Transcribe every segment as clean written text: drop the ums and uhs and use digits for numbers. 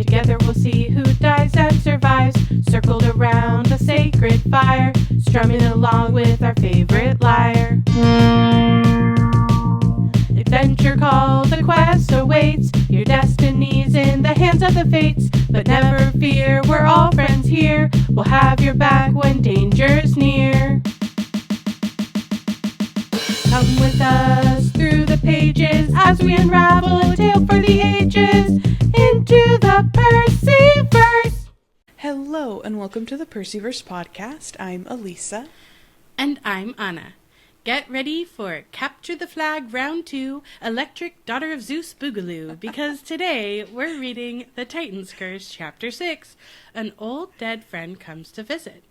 Together we'll see who dies and survives, circled around the sacred fire, strumming along with our favorite lyre. Adventure called the quest awaits, your destiny's in the hands of the fates. But never fear, we're all friends here, we'll have your back when danger's near. Come with us through the pages as we unravel a tale for the ages into the Percy-Verse. Hello and welcome to the Percy-Verse podcast. I'm Alisa. And I'm Anna. Get ready for Capture the Flag Round 2, Electric Daughter of Zeus Boogaloo, because today we're reading The Titan's Curse, Chapter 6, An Old Dead Friend Comes to Visit.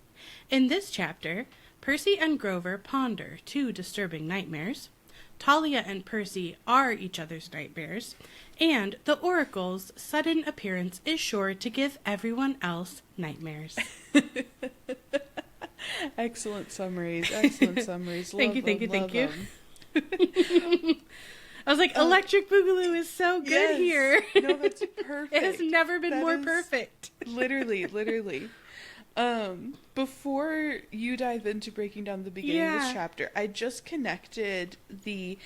In this chapter, Percy and Grover ponder two disturbing nightmares, Talia and Percy are each other's nightmares, and the Oracle's sudden appearance is sure to give everyone else nightmares. Excellent summaries. Thank you. I was like, Electric Boogaloo is so good here. No, that's perfect. It has never been more perfect. Literally. Before you dive into breaking down the beginning of this chapter, I just connected the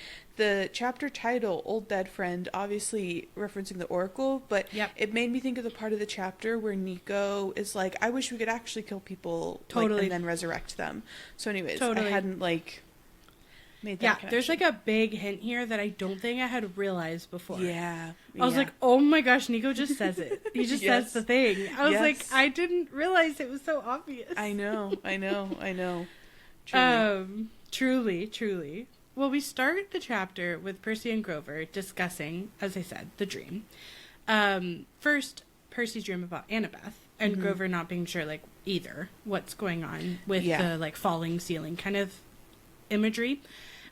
chapter title, Old Dead Friend, obviously referencing the Oracle, but it made me think of the part of the chapter where Nico is like, I wish we could actually kill people and then resurrect them. So anyways, I hadn't made that connection. There's a big hint here that I don't think I had realized before. I was like, oh my gosh, Nico just says it. He just says the thing. I was like, I didn't realize it was so obvious. I know. Truly. Well, we start the chapter with Percy and Grover discussing, as I said, the dream. First, Percy's dream about Annabeth, and Grover not being sure, either what's going on with the, falling ceiling kind of imagery.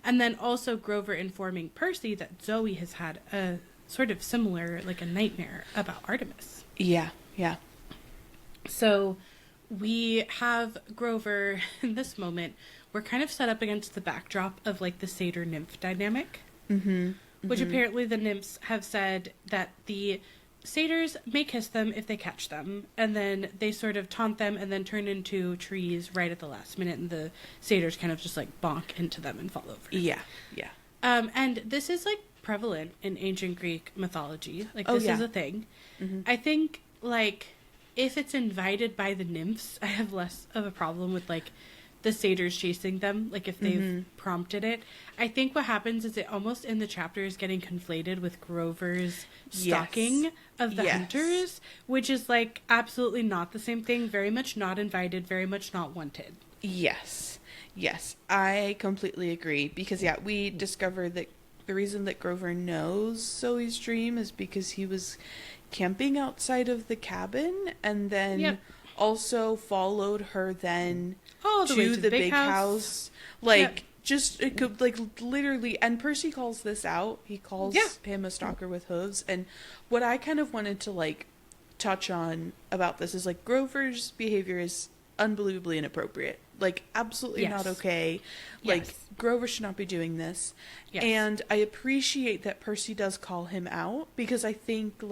And then also Grover informing Percy that Zoe has had a sort of similar, a nightmare about Artemis. Yeah. So we have Grover in this moment. We're kind of set up against the backdrop of the satyr nymph dynamic, which apparently the nymphs have said that the satyrs may kiss them if they catch them, and then they sort of taunt them and then turn into trees right at the last minute, and the satyrs kind of just bonk into them and fall over. Yeah. And this is prevalent in ancient Greek mythology. This is a thing. I think if it's invited by the nymphs, I have less of a problem with the satyrs chasing them, if they've prompted it. I think what happens is it almost in the chapter is getting conflated with Grover's stalking of the hunters, which is absolutely not the same thing, very much not invited, very much not wanted. Yes, I completely agree, because we discovered that the reason that Grover knows Zoe's dream is because he was camping outside of the cabin, and then also followed her then to the big house. Just, it could, literally, and Percy calls this out. He calls him a stalker with hooves, and what I kind of wanted to, touch on about this is, Grover's behavior is unbelievably inappropriate. Absolutely not okay. Grover should not be doing this. Yes. And I appreciate that Percy does call him out, because I think,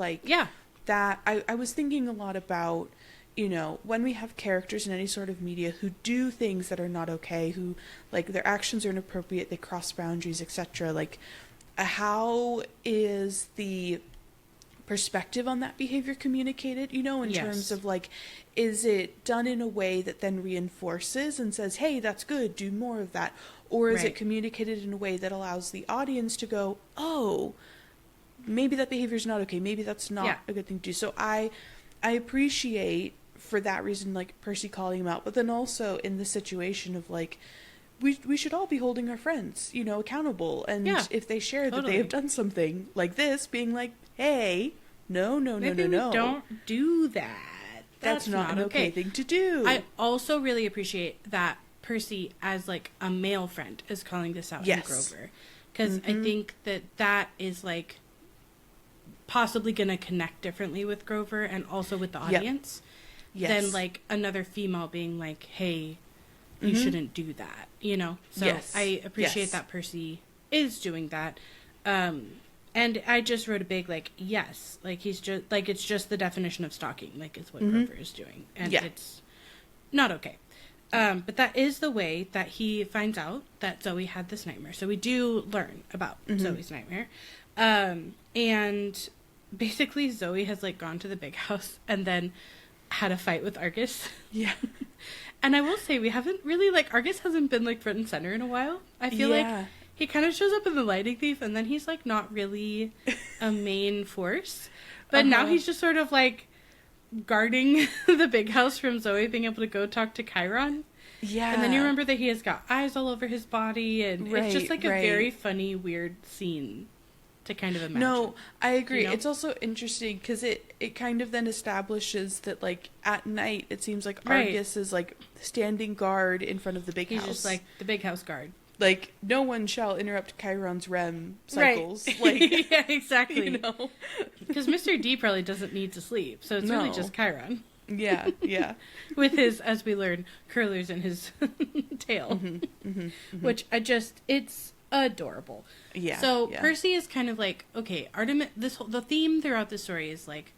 that, I was thinking a lot about, when we have characters in any sort of media who do things that are not okay, who, their actions are inappropriate, they cross boundaries, etc., how is the perspective on that behavior communicated, in terms of, is it done in a way that then reinforces and says, hey, that's good, do more of that, or is it communicated in a way that allows the audience to go, oh, maybe that behavior is not okay, maybe that's not a good thing to do. So I appreciate, for that reason, Percy calling him out, but then also in the situation of we should all be holding our friends, accountable, and if they share that they have done something like this, being hey, no, don't do that. That's not an okay thing to do. I also really appreciate that Percy, as a male friend, is calling this out to Grover, because I think that is possibly going to connect differently with Grover and also with the audience than another female being hey, you shouldn't do that, So I appreciate that Percy is doing that. And I just wrote a big, like, yes. Like, he's just, like, it's just the definition of stalking, like, is what Grover is doing. And it's not okay. But that is the way that he finds out that Zoe had this nightmare. So we do learn about Zoe's nightmare. And basically Zoe has, like, gone to the big house and then had a fight with Argus. Yeah. And I will say, we haven't really, like, Argus hasn't been, like, front and center in a while. I feel like he kind of shows up in The Lightning Thief, and then he's, like, not really a main force. But now he's just sort of, like, guarding the big house from Zoe being able to go talk to Chiron. Yeah. And then you remember that he has got eyes all over his body, and it's just, like, a very funny, weird scene to kind of imagine. No, I agree. You know? It's also interesting because it kind of then establishes that, like, at night, it seems like Argus is, like, standing guard in front of the big house. He's just, like, the big house guard. Like, no one shall interrupt Chiron's REM cycles. Right. Like, yeah, exactly. You know? Because Mr. D probably doesn't need to sleep, so it's really just Chiron. Yeah, yeah. With his, as we learn, curlers in his tail. Which it's adorable. Yeah. So Percy is kind of like, okay, Artemis, the theme throughout the story is like,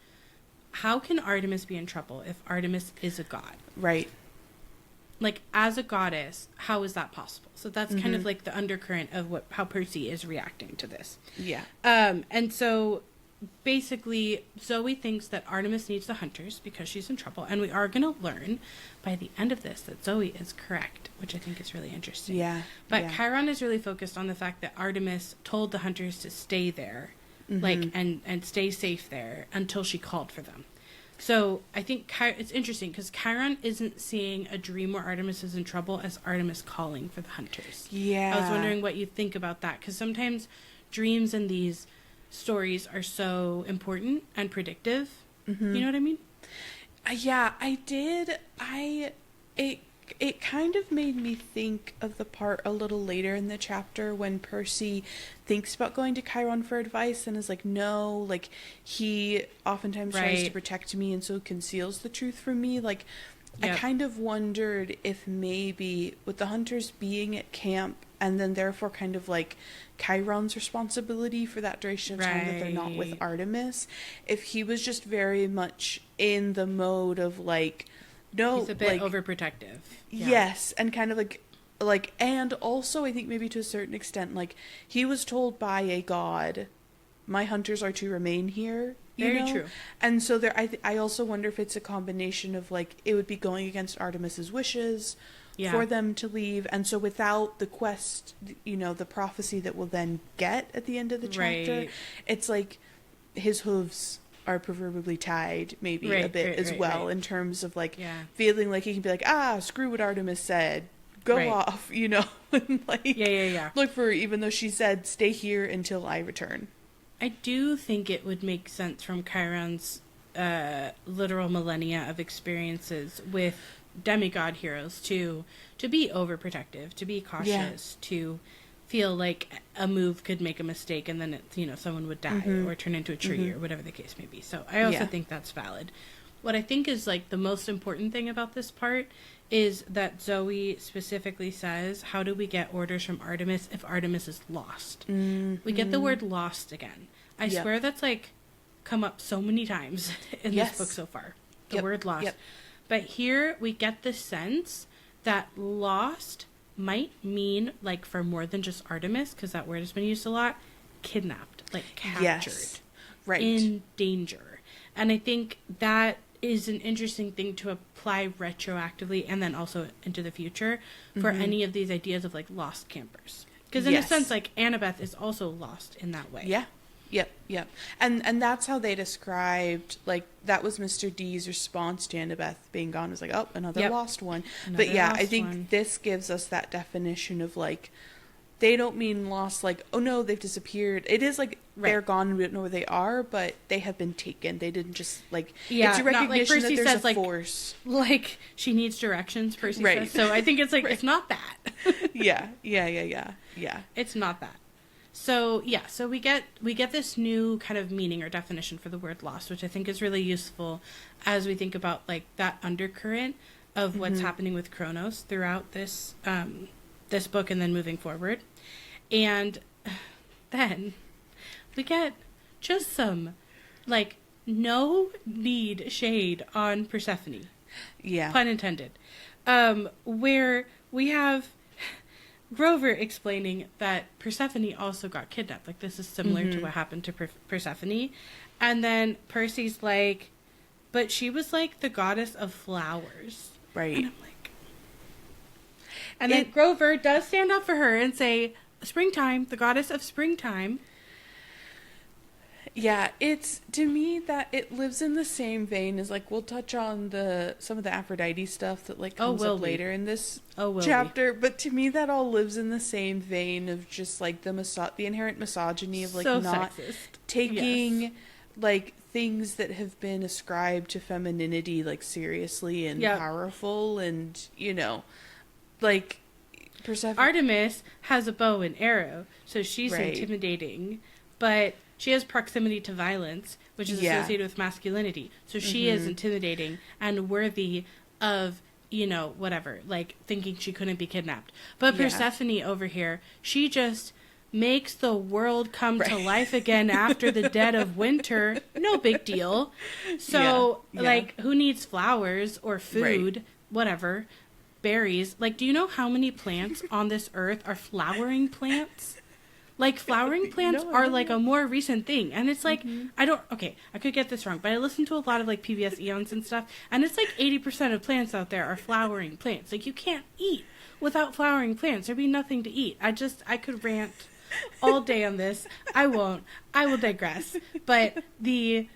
how can Artemis be in trouble if Artemis is a god? Right. Like, as a goddess, how is that possible? So that's kind of like the undercurrent of how Percy is reacting to this. Yeah. And so basically Zoe thinks that Artemis needs the hunters because she's in trouble, and we are going to learn by the end of this that Zoe is correct, which I think is really interesting. Yeah. But Chiron is really focused on the fact that Artemis told the hunters to stay there, like, and stay safe there until she called for them. So I think it's interesting because Chiron isn't seeing a dream where Artemis is in trouble as Artemis calling for the hunters. Yeah. I was wondering what you think about that, because sometimes dreams in these stories are so important and predictive. You know what I mean? Yeah, I did. It kind of made me think of the part a little later in the chapter when Percy thinks about going to Chiron for advice and is like, no, like, he oftentimes tries to protect me and so conceals the truth from me. Like, I kind of wondered if maybe with the hunters being at camp and then therefore kind of like Chiron's responsibility for that duration of time that they're not with Artemis, if he was just very much in the mode of like, no, he's a bit like, overprotective. Yes, and kind of like, and also I think maybe to a certain extent, like, he was told by a god, my hunters are to remain here. Very true. And so there, I also wonder if it's a combination of like, it would be going against Artemis's wishes for them to leave, and so without the quest, you know, the prophecy that we'll then get at the end of the chapter, it's like his hooves are proverbially tied maybe a bit as well in terms of like feeling like he can be like, screw what Artemis said, go off, you know, and like look for her, even though she said stay here until I return. I do think it would make sense from Chiron's literal millennia of experiences with demigod heroes to be overprotective, to be cautious, to feel like a move could make a mistake and then it's, you know, someone would die or turn into a tree or whatever the case may be. So I also think that's valid. What I think is like the most important thing about this part is that Zoe specifically says, how do we get orders from Artemis if Artemis is lost? We get the word lost again. I swear that's like come up so many times in this book so far. The word lost. But here we get the sense that lost might mean, like, for more than just Artemis, because that word has been used a lot, kidnapped, like captured, in danger. And I think that is an interesting thing to apply retroactively and then also into the future for any of these ideas of, like, lost campers. Because in a sense, like, Annabeth is also lost in that way. Yeah. Yep. And that's how they described, like, that was Mr. D's response to Annabeth being gone, was like, oh, another lost one. But yeah, I think this gives us that definition of, like, they don't mean lost like, oh no, they've disappeared. It is like they're gone and we don't know where they are, but they have been taken. They didn't just like, it's a recognition that there's a force. Like, she needs directions, Percy says. So I think it's like, it's not that. Yeah. It's not that. So so we get this new kind of meaning or definition for the word lost, which I think is really useful as we think about like that undercurrent of what's happening with Kronos throughout this this book and then moving forward. And then we get just some, like, no need shade on Persephone. Yeah. Pun intended. Where we have Grover explaining that Persephone also got kidnapped. Like, this is similar to what happened to Persephone. And then Percy's like, but she was, like, the goddess of flowers. Right. And I'm like... And then Grover does stand up for her and say, springtime, the goddess of springtime. Yeah, it's, to me, that it lives in the same vein as, like, we'll touch on some of the Aphrodite stuff that, like, comes up later in this chapter, but to me that all lives in the same vein of just, like, the inherent misogyny of, like, so not sexist. Taking, like, things that have been ascribed to femininity, like, seriously and powerful, and, you know, like, Persephone... Artemis has a bow and arrow, so she's intimidating, but... She has proximity to violence, which is associated with masculinity. So she is intimidating and worthy of, you know, whatever, like thinking she couldn't be kidnapped. But Persephone over here, she just makes the world come to life again after the dead of winter. No big deal. So, like, who needs flowers or food, whatever, berries? Like, do you know how many plants on this earth are flowering plants? Like, flowering plants are, like, a more recent thing. And it's like, I could get this wrong, but I listen to a lot of, like, PBS Eons and stuff, and it's like 80% of plants out there are flowering plants. Like, you can't eat without flowering plants. There'd be nothing to eat. I could rant all day on this. I won't. I will digress. But the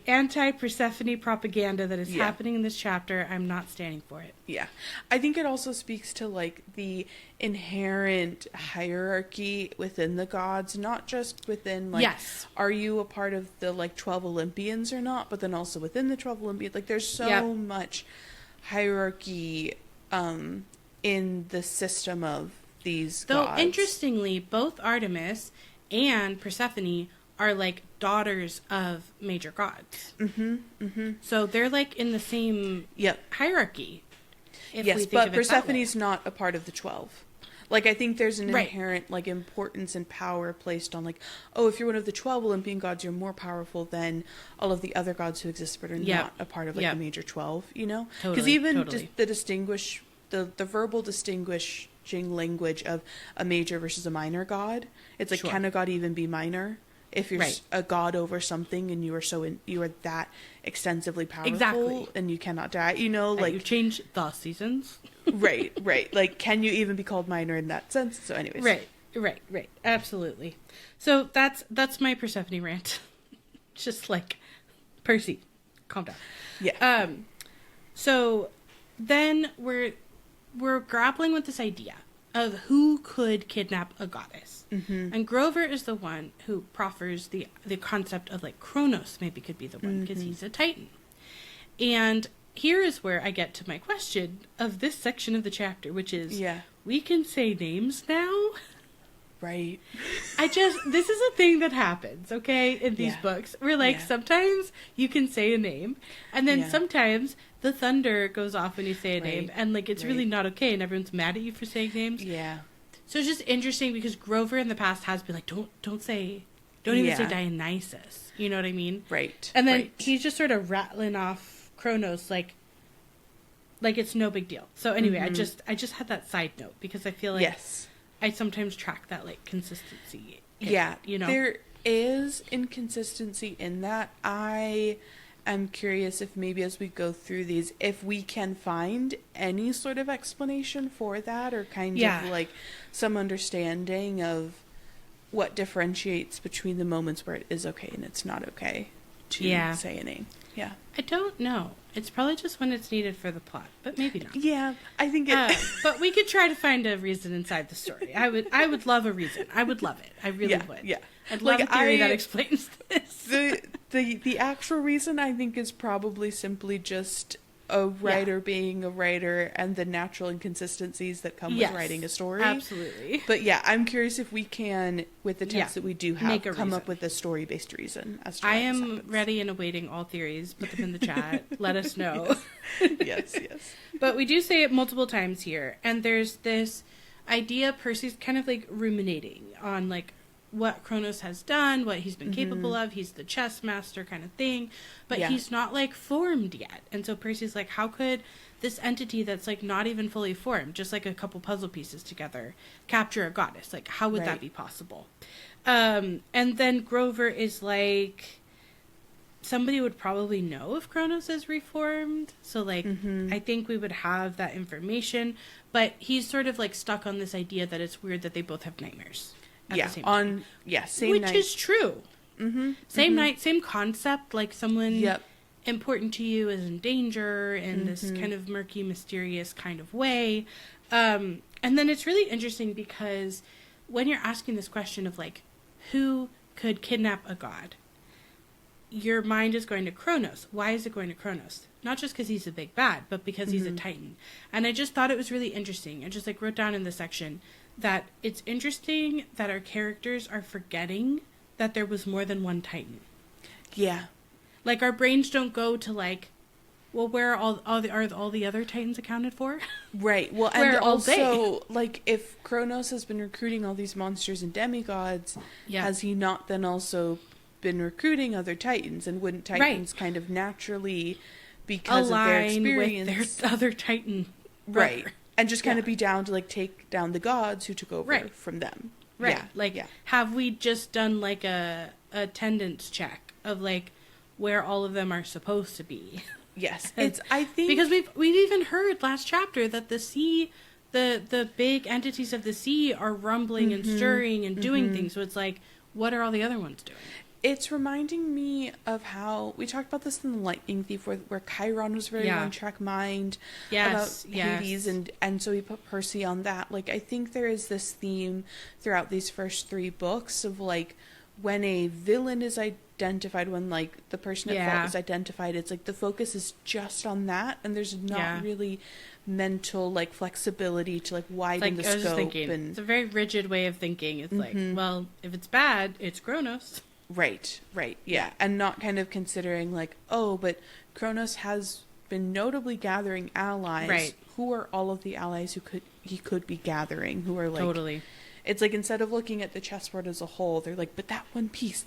anti-Persephone propaganda that is happening in this chapter, I'm not standing for it. Yeah. I think it also speaks to, like, the inherent hierarchy within the gods, not just within, like, are you a part of the, like, 12 Olympians or not, but then also within the 12 Olympians. Like, there's so much hierarchy in the system of these gods. Though, interestingly, both Artemis and Persephone are, like, daughters of major gods. So they're, like, in the same hierarchy. Yes, but Persephone's not a part of the 12. Like, I think there's an inherent, like, importance and power placed on, like, oh, if you're one of the 12 Olympian gods, you're more powerful than all of the other gods who exist but are not a part of, like, the major 12, you know? Because the verbal distinguishing language of a major versus a minor god, it's like, can a god even be minor? If you're a god over something and you are that extensively powerful and you cannot die, you know, like you change the seasons. right. Like, can you even be called minor in that sense? So anyways. Right. Absolutely. So that's my Persephone rant. Just like, Percy, calm down. Yeah. So then we're grappling with this idea of who could kidnap a goddess. And Grover is the one who proffers the concept of, like, Kronos maybe could be the one, because he's a Titan. And here is where I get to my question of this section of the chapter, which is, we can say names now? Right. This is a thing that happens, okay, in these books, where, like, sometimes you can say a name, and then sometimes the thunder goes off when you say a name, and, like, it's really not okay, and everyone's mad at you for saying names. Yeah. So it's just interesting, because Grover in the past has been like, don't even say Dionysus. You know what I mean? Right. And then he's just sort of rattling off Kronos like it's no big deal. So anyway, I just had that side note, because I feel like I sometimes track that, like, consistency. You know? There is inconsistency in that. I'm curious if maybe as we go through these, if we can find any sort of explanation for that, or kind of, like, some understanding of what differentiates between the moments where it is okay and it's not okay to say a name. Yeah. I don't know. It's probably just when it's needed for the plot, but maybe not. Yeah, I think it... but we could try to find a reason inside the story. I would love a reason. I would love it. I really would. Yeah. I'd love a theory that explains this. The actual reason, I think, is probably simply just a writer being a writer and the natural inconsistencies that come with writing a story. Absolutely. But yeah, I'm curious if we can, with the text that we do have, come up with a story-based reason as to I am ready and awaiting all theories. Put them in the chat. Let us know. Yes. But we do say it multiple times here, and there's this idea Percy's kind of, like, ruminating on, like, what Kronos has done, what he's been capable of. He's the chess master kind of thing, but he's not like formed yet. And so Percy's like, how could this entity that's like not even fully formed, just like a couple puzzle pieces together, capture a goddess? Like, how would that be possible? And then Grover is like, somebody would probably know if Kronos is reformed. So, like, I think we would have that information. But he's sort of, like, stuck on this idea that it's weird that they both have nightmares at the same time. Same Which night. is true. Same night, same concept. Like, someone important to you is in danger in this kind of murky, mysterious kind of way. And then it's really interesting because when you're asking this question of, like, who could kidnap a god, your mind is going to Kronos. Why is it going to Kronos? Not just because he's a big bad, but because he's a Titan. And I just thought it was really interesting. I just like wrote down in the section that it's interesting that our characters are forgetting that there was more than one Titan. Yeah. Like, our brains don't go to like, well, where are all the other Titans accounted for? Right. Well, and also, like, if Kronos has been recruiting all these monsters and demigods, has he not then also been recruiting other Titans, and wouldn't Titans kind of naturally, because of their experience, with their other Titan brother, and just kind of be down to like take down the gods who took over from them, have we just done like a attendance check of like where all of them are supposed to be? Yes, it's I think because we've even heard last chapter that the sea, the big entities of the sea are rumbling and stirring and doing things. So it's like, what are all the other ones doing? It's reminding me of how we talked about this in the Lightning Thief, where Chiron was very one-track mind about Hades, and so he put Percy on that. Like, I think there is this theme throughout these first three books of, like, when a villain is identified, when, like, the person at fault is identified, it's like the focus is just on that, and there's not really mental, like, flexibility to, like, widen the scope. And it's a very rigid way of thinking. It's like, well, if it's bad, it's Kronos. Right, yeah. And not kind of considering, like, oh, but Kronos has been notably gathering allies. Right. Who are all of the allies he could be gathering? Who are, like... Totally. It's like, instead of looking at the chessboard as a whole, they're like, but that piece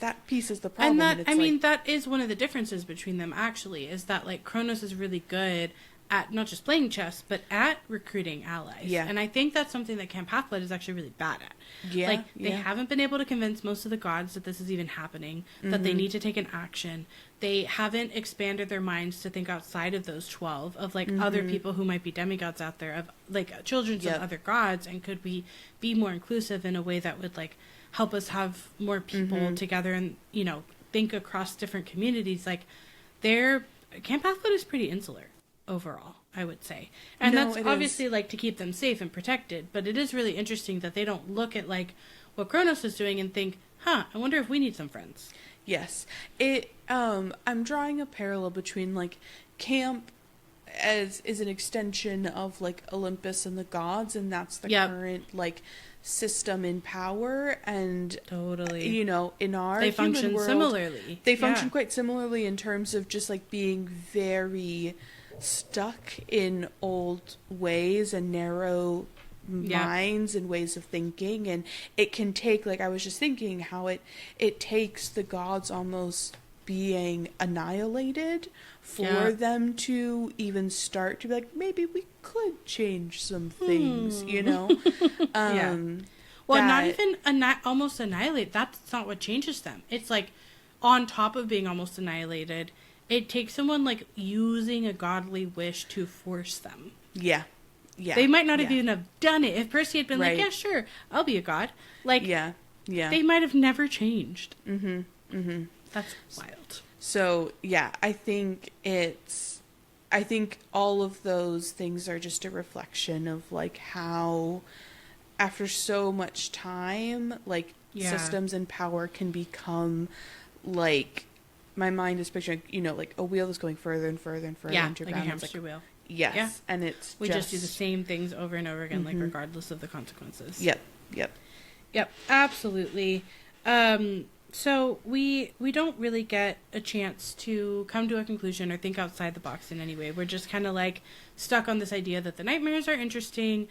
is the problem. And that, I mean, that is one of the differences between them, actually, is that, like, Kronos is really good at not just playing chess, but at recruiting allies. Yeah. And I think that's something that Camp Half-Blood is actually really bad at. Yeah. Like, they haven't been able to convince most of the gods that this is even happening, that they need to take an action. They haven't expanded their minds to think outside of those 12 of, like, other people who might be demigods out there, of, like, children of other gods, and could we be more inclusive in a way that would, like, help us have more people together and, you know, think across different communities. Like, Camp Half-Blood is pretty insular overall, I would say. And that's obviously like to keep them safe and protected, but it is really interesting that they don't look at like what Kronos is doing and think, I wonder if we need some friends. Yes. I'm drawing a parallel between like Camp is an extension of like Olympus and the gods, and that's the current like system in power, and you know, in our they function world, similarly. They function quite similarly in terms of just like being very stuck in old ways and narrow minds and ways of thinking, and it can take, like I was just thinking, how it takes the gods almost being annihilated for them to even start to be like, maybe we could change some things, you know. Well, not even almost annihilate. That's not what changes them. It's like, on top of being almost annihilated, it takes someone like using a godly wish to force them. Yeah. They might not have even have done it. If Percy had been like, yeah, sure, I'll be a god. Like, they might have never changed. That's wild. So, yeah, I think all of those things are just a reflection of like how, after so much time, like systems and power can become like, my mind is picturing, you know, like a wheel that's going further and further and further into like a hamster wheel. Yes, yeah. And we just do the same things over and over again, like regardless of the consequences. Yep, absolutely. So we don't really get a chance to come to a conclusion or think outside the box in any way. We're just kind of like stuck on this idea that the nightmares are interesting.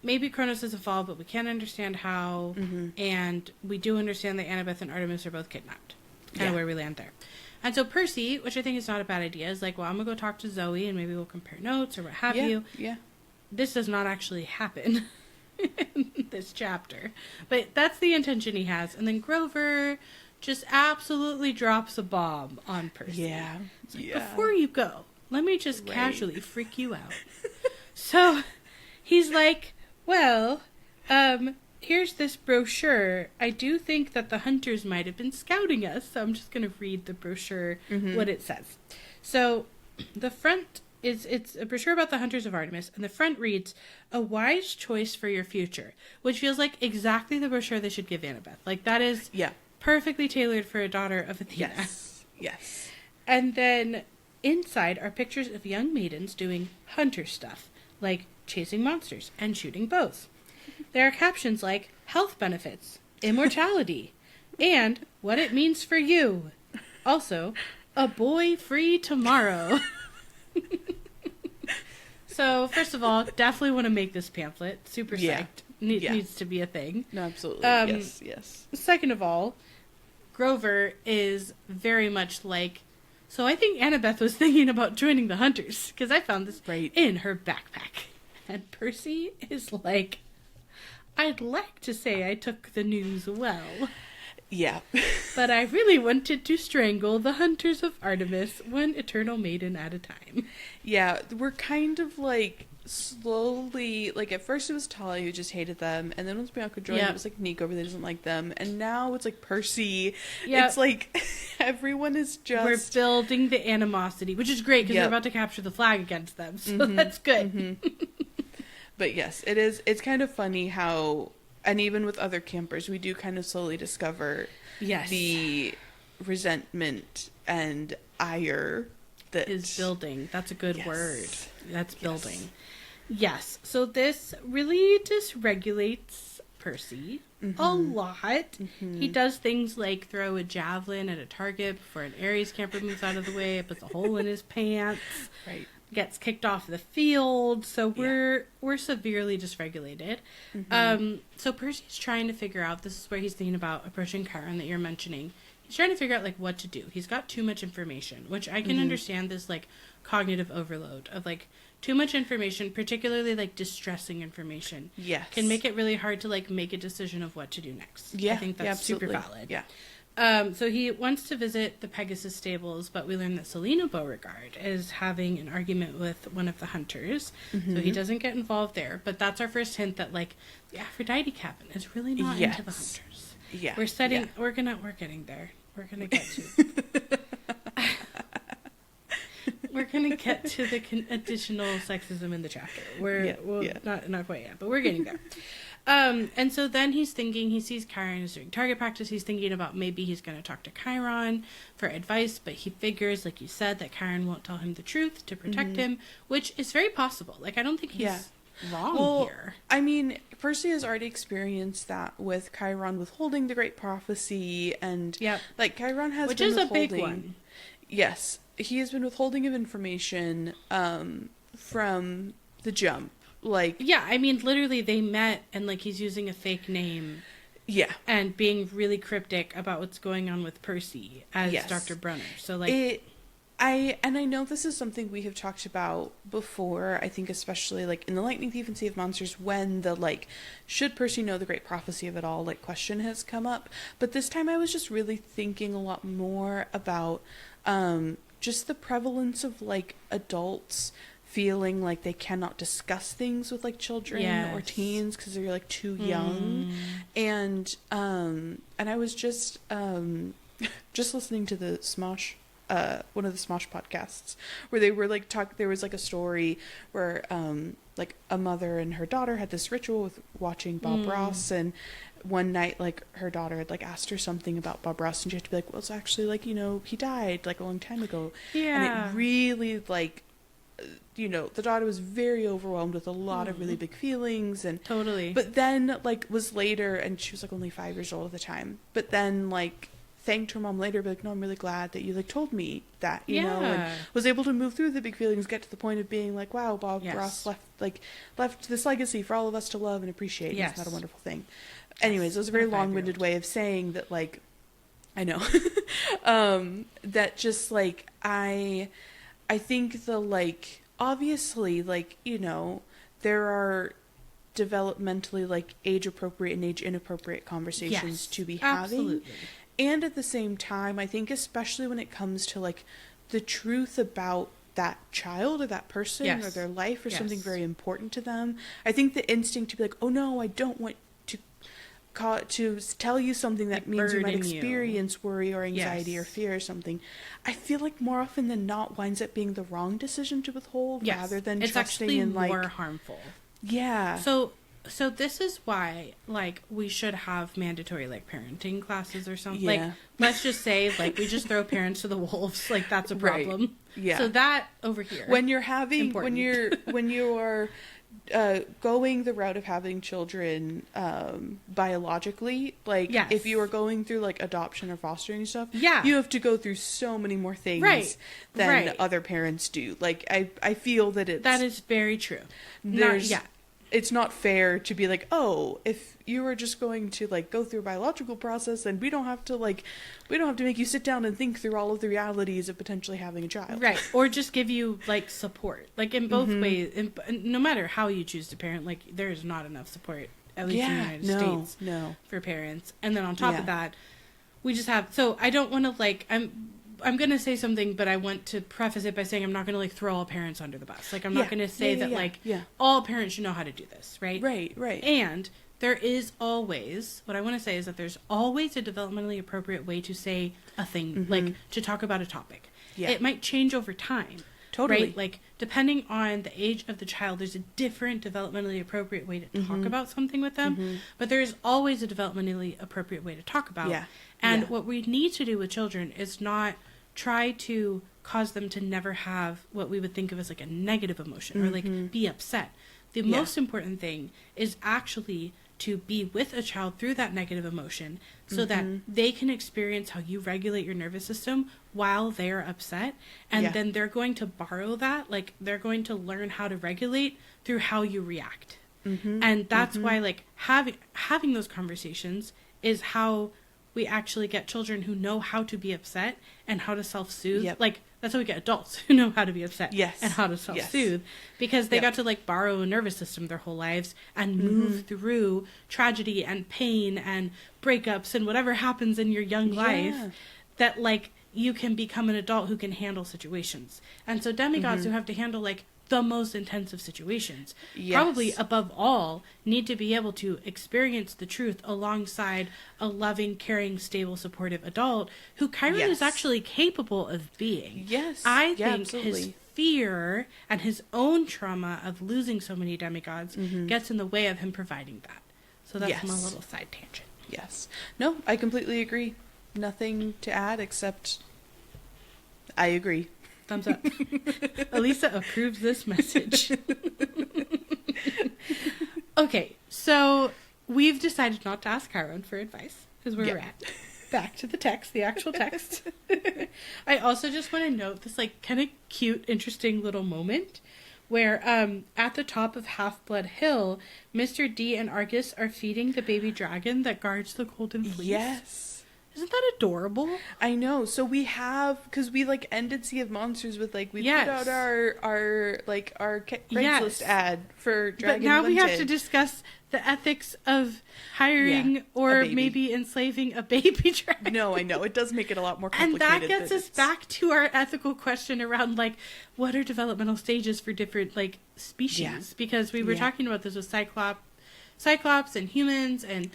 maybe Kronos is a fall, but we can't understand how. And we do understand that Annabeth and Artemis are both kidnapped. Kind of where we land there. And so Percy, which I think is not a bad idea, is like, well, I'm going to go talk to Zoe and maybe we'll compare notes or what have you. Yeah. This does not actually happen in this chapter. But that's the intention he has. And then Grover just absolutely drops a bomb on Percy. Yeah. Like, before you go, let me just casually freak you out. So he's like, well, here's this brochure. I do think that the hunters might have been scouting us, so I'm just going to read the brochure, what it says. So the front it's a brochure about the hunters of Artemis, and the front reads, "A wise choice for your future," which feels like exactly the brochure they should give Annabeth. Like, that is perfectly tailored for a daughter of Athena. Yes. And then inside are pictures of young maidens doing hunter stuff, like chasing monsters and shooting bows. There are captions like health benefits, immortality, and what it means for you. Also, a boy free tomorrow. So, first of all, definitely want to make this pamphlet. Super psyched. Needs to be a thing. No, absolutely. Yes. Second of all, Grover is very much like, so I think Annabeth was thinking about joining the hunters, because I found this in her backpack. And Percy is like, I'd like to say I took the news well. Yeah. But I really wanted to strangle the hunters of Artemis, one eternal maiden at a time. Yeah, we're kind of like slowly, like at first it was Talia who just hated them, and then once Bianca joined, it was like Nico who doesn't like them, and now it's like Percy. It's like everyone is just... We're building the animosity, which is great because we're about to capture the flag against them, so that's good. But yes, it is. It's kind of funny how, and even with other campers, we do kind of slowly discover the resentment and ire that is building. That's a good word. That's building. Yes. So this really dysregulates Percy a lot. He does things like throw a javelin at a target before an Ares camper moves out of the way, puts a hole in his pants. Gets kicked off the field, so we're severely dysregulated. So Percy's trying to figure out, this is where he's thinking about approaching Chiron that you're mentioning. He's trying to figure out, like, what to do. He's got too much information, which I can understand this, like, cognitive overload of, like, too much information, particularly, like, distressing information. Can make it really hard to, like, make a decision of what to do next. I think that's super valid. So he wants to visit the Pegasus stables, but we learn that Selena Beauregard is having an argument with one of the hunters, so he doesn't get involved there. But that's our first hint that, like, the Aphrodite cabin is really not into the hunters. We're getting there. We're gonna get to. We're gonna get to the additional sexism in the chapter. Not quite yet, but we're getting there. And so then he's thinking, he sees Chiron is doing target practice. He's thinking about maybe he's going to talk to Chiron for advice, but he figures, like you said, that Chiron won't tell him the truth to protect him, which is very possible. Like, I don't think he's wrong here. I mean, Percy has already experienced that with Chiron withholding the great prophecy, and like Chiron has which is a big one. Yes, he has been withholding of information from the jump. Like, I mean, literally they met and, like, he's using a fake name and being really cryptic about what's going on with Percy as Dr. Brunner. So, like, I know this is something we have talked about before. I think especially, like, in the Lightning Thief and Sea of Monsters, when the, like, should Percy know the great prophecy of it all, like, question has come up. But this time I was just really thinking a lot more about just the prevalence of, like, adults feeling like they cannot discuss things with, like, children or teens because they're, like, too young. And I was just listening to the Smosh, one of the Smosh podcasts, where they were, like, there was, like, a story where like a mother and her daughter had this ritual with watching Bob Ross, and one night, like, her daughter had, like, asked her something about Bob Ross, and she had to be like, well, it's actually, like, you know, he died, like, a long time ago. And it really, like, you know, the daughter was very overwhelmed with a lot of really big feelings, and but then, like, was later, and she was, like, only 5 years old at the time, but then, like, thanked her mom later, but like, no, I'm really glad that you like told me that, you know, Yeah. and was able to move through the big feelings, get to the point of being like, wow, Bob Yes. Ross left this legacy for all of us to love and appreciate. Yes. Isn't that a wonderful thing? Anyways, it was a very What a long-winded 5-year-old. way of saying that, like, I know, that just like, I think the, like, obviously, like, you know, there are developmentally, like, age appropriate and age inappropriate conversations Yes, to be having. absolutely. And at the same time, I think especially when it comes to, like, the truth about that child or that person Yes. or their life or Yes. something very important to them, I think the instinct to be like, oh no, I don't want to tell you something that Like, means you might burden you. experience worry or anxiety Yes. or fear or something, I feel like more often than not winds up being the wrong decision to withhold, Yes. rather than it's trusting actually in, like, more harmful. yeah. So this is why, like, we should have mandatory, like, parenting classes or something. Yeah. Like, let's just say, like, we just throw parents to the wolves. Like, that's a Right. problem. Yeah. So that over here. When you're having Important. when you are going the route of having children biologically, like, Yes. if you are going through, like, adoption or fostering stuff, Yeah. you have to go through so many more things Right. than Right. other parents do. Like, I feel that That is very true. there's Yeah. it's not fair to be like, oh, if you were just going to, like, go through a biological process, then we don't have to make you sit down and think through all of the realities of potentially having a child. Right. Or just give you, like, support. Like, in both Mm-hmm. ways. No matter how you choose to parent, like, there is not enough support, at least in the United States, No. for parents. And then on top Yeah. of that, we just have... So I don't want to, like... I'm going to say something, but I want to preface it by saying I'm not going to, like, throw all parents under the bus. Like, I'm not going to say that, like, all parents should know how to do this, right? Right. And there is always... What I want to say is that there's always a developmentally appropriate way to say a thing, like, to talk about a topic. Yeah. It might change over time. Totally. Right? Like, depending on the age of the child, there's a different developmentally appropriate way to talk about something with them. But there is always a developmentally appropriate way to talk about. Yeah. And Yeah. what we need to do with children is not try to cause them to never have what we would think of as, like, a negative emotion or, like, be upset. The most important thing is actually to be with a child through that negative emotion so that they can experience how you regulate your nervous system while they're upset. And then they're going to borrow that. Like, they're going to learn how to regulate through how you react. And that's why, like, having those conversations is how we actually get children who know how to be upset and how to self-soothe. Yep. Like, that's how we get adults who know how to be upset Yes. and how to self-soothe, because they got to, like, borrow a nervous system their whole lives and move through tragedy and pain and breakups and whatever happens in your young life, that, like, you can become an adult who can handle situations. And so demigods who have to handle, like, the most intensive situations, probably above all, need to be able to experience the truth alongside a loving, caring, stable, supportive adult who Chiron is actually capable of being. Yes. I Yeah, think absolutely. his fear and his own trauma of losing so many demigods gets in the way of him providing that. So that's my little side tangent. Yes. No, I completely agree. Nothing to add except I agree. Thumbs up. Alisa approves this message. Okay, so we've decided not to ask Chiron for advice, is where we're at. Back to the text, the actual text. I also just want to note this, like, kind of cute, interesting little moment where at the top of Half-Blood Hill, Mr. D and Argus are feeding the baby dragon that guards the Golden Fleece. Yes. Isn't that adorable? I know. So we have, because we, like, ended Sea of Monsters with, like, we put out our Craigslist ad for Dragon But now we have to Limited. discuss the ethics of hiring a or baby. maybe enslaving a baby dragon. No, I know. It does make it a lot more And complicated. that gets than us it's- back to our ethical question around, like, what are developmental stages for different, like, species? Yeah. Because we were Yeah. talking about this with Cyclops and humans and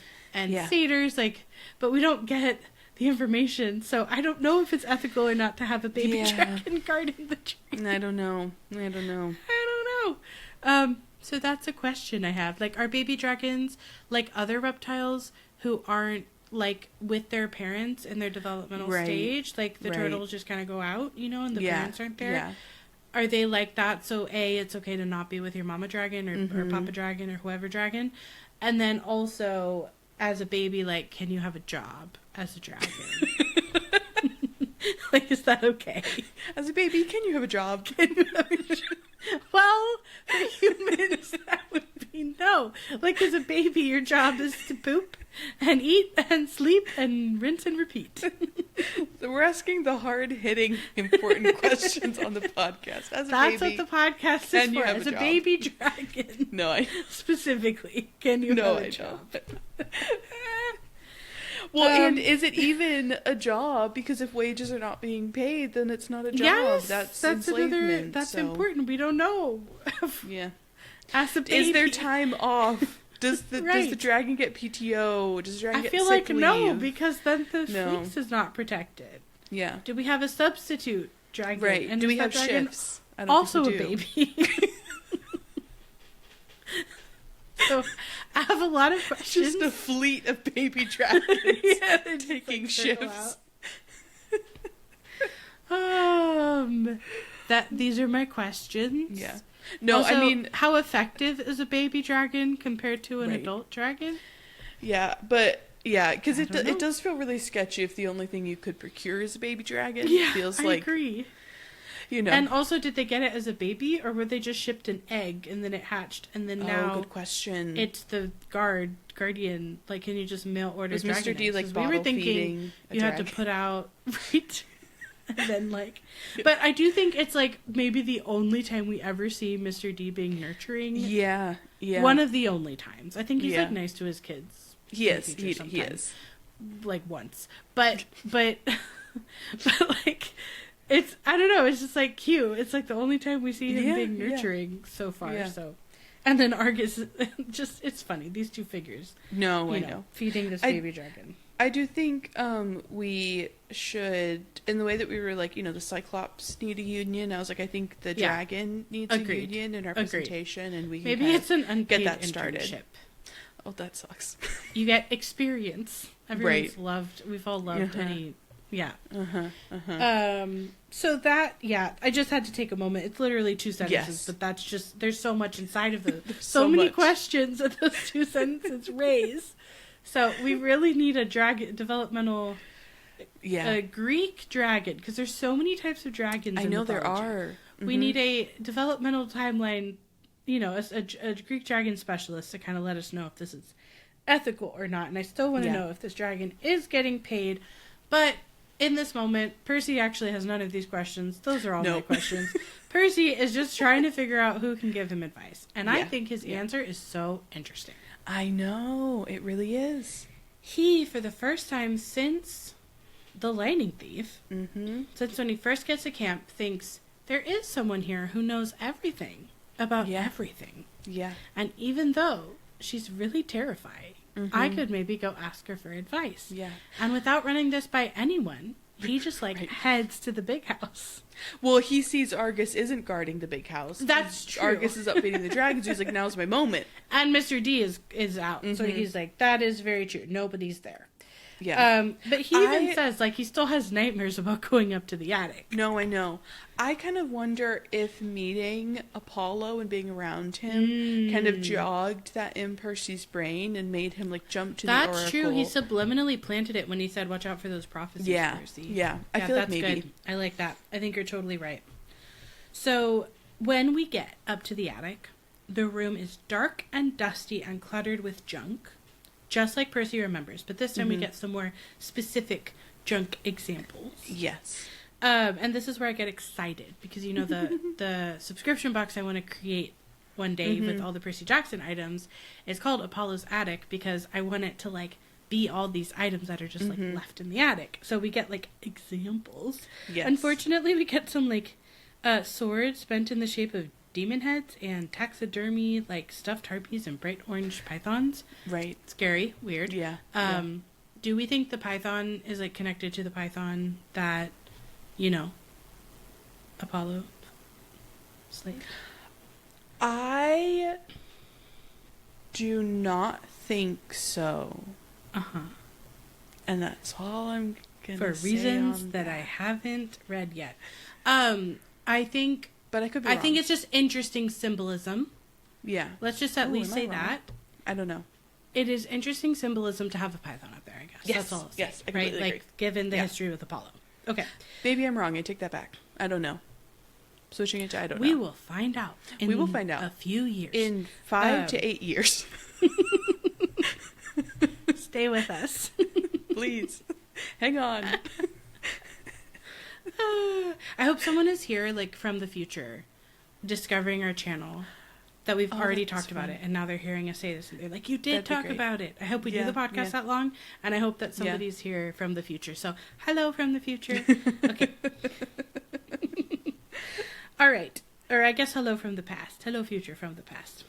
satyrs, like, but we don't get the information, so I don't know if it's ethical or not to have a baby dragon guarding the tree. I don't know. I don't know. So that's a question I have. Like, are baby dragons like other reptiles who aren't, like, with their parents in their developmental stage? Like, the turtles just kind of go out, you know, and the parents aren't there? Yeah. Are they like that? So, A, it's okay to not be with your mama dragon or Papa dragon or whoever dragon. And then also, as a baby, like, can you have a job as a dragon? Like, is that okay? As a baby, can you have a job? Can you have a job? Well, for humans, that would be no. Like, as a baby, your job is to poop and eat and sleep and rinse and repeat. So we're asking the hard-hitting, important questions on the podcast. As a That's baby, what the podcast is can you for. have As a a job? baby dragon. No, I Specifically, can you no, have a I job? don't. Well, and is it even a job? Because if wages are not being paid, then it's not a job. Yes, that's another. enslavement. That's so, important. We don't know. Yeah. As a baby, Is there time off? Does the Right. dragon get PTO? Does the dragon I get feel sick like no, leave? because then the No. fleece is not protected. Yeah. Do we have a substitute dragon? Right. And Do is we that have dragon shifts? I don't also think a we do. baby? So I have a lot of questions. Just a fleet of baby dragons Yeah, they just, taking like, circle shifts. These are my questions. Yeah. No, Also, I mean, how effective is a baby dragon compared to an Right. adult dragon? yeah, but yeah, because I it don't know. does feel really sketchy if the only thing you could procure is a baby dragon. Yeah, It feels I like, agree. you know. And also, did they get it as a baby, or were they just shipped an egg and then it hatched, and then now good question. it's the guardian? Like, can you just mail order Was dragon Mr. D eggs? like 'Cause bottle we were thinking feeding a you had dragon? to put out right, and then like. But I do think it's like maybe the only time we ever see Mr. D being nurturing. Yeah, yeah. One of the only times. I think he's Yeah. like nice to his kids. he in the is. future He sometimes. is. Like once, but but like it's, I don't know, it's just like cute. It's like the only time we see him Yeah, being yeah. nurturing so far. Yeah. So, and then Argus, just, it's funny, these two figures, No, I you know. feeding this I- baby dragon. I do think we should, in the way that we were like, the Cyclops need a union. I was like, I think the Yeah. dragon needs Agreed. a union and representation, and we can Maybe kind it's an unpaid that started. internship. Oh, that sucks. You get experience. Everyone's Right. loved. We've all loved Uh-huh. any. Yeah. Uh-huh. So that, yeah, I just had to take a moment. It's literally 2 sentences, Yes. but that's just, there's so much inside of the, so so many much. questions that those 2 sentences raise. So we really need a developmental, Yeah. a Greek dragon, because there's so many types of dragons. I in know there mythology. are. We Mhm. need a developmental timeline, a Greek dragon specialist to kind of let us know if this is ethical or not. And I still want to Yeah. know if this dragon is getting paid. But in this moment, Percy actually has none of these questions. Those are all my No. questions. Percy is just trying to figure out who can give him advice. And I Yeah. think his Yeah. answer is so interesting. I know. It really is. He, for the first time since the Lightning Thief, Mm-hmm. since when he first gets to camp, thinks there is someone here who knows everything about Yeah. everything. Yeah. And even though she's really terrifying, I could maybe go ask her for advice. Yeah. And without running this by anyone, he just like Right. heads to the big house. Well, he sees Argus isn't guarding the big house. That's true. Argus is up feeding the dragons. He's like, now's my moment. And Mr. D is out. So Mhm. he's like, that is very true. Nobody's there. Yeah. But he even I- says, like, he still has nightmares about going up to the attic. No, I know. I kind of wonder if meeting Apollo and being around him kind of jogged that in Percy's brain and made him like jump to the oracle. That's true. He subliminally planted it when he said, watch out for those prophecies, Yeah. Percy. Yeah. I feel like that's maybe. good. I like that. I think you're totally right. So when we get up to the attic, the room is dark and dusty and cluttered with junk, just like Percy remembers. But this time we get some more specific junk examples. Yes. And this is where I get excited because, the subscription box I want to create one day with all the Percy Jackson items is called Apollo's Attic because I want it to like be all these items that are just like left in the attic. So we get like examples. Yes. Unfortunately, we get some like swords bent in the shape of demon heads and taxidermy like stuffed harpies and bright orange pythons. Right. Scary, weird. Yeah. Do we think the python is like connected to the python that, Apollo slayed? I do not think so. Uh-huh. And that's all I'm going For to say reasons on that I haven't read yet. I think But I could be I wrong. think it's just interesting symbolism. Yeah. Let's just at Ooh, least am I say wrong? that. I don't know. it is interesting symbolism to have a python up there, I guess. Yes. That's all I'll say, Yes, I completely right? agree. Like, given the history with Apollo. Okay. Maybe I'm wrong. I take that back. I don't know. Switching it to I don't know. We will find out. We will find out. A few years. In 5 to 8 years. Stay with us. Please. Hang on. I hope someone is here, like, from the future, discovering our channel, that we've already talked about it, and now they're hearing us say this, and they're like, you did talk about it. I hope we do the podcast that long, and I hope that somebody's here from the future. So, hello from the future. Okay. All right. Or I guess hello from the past. Hello, future from the past.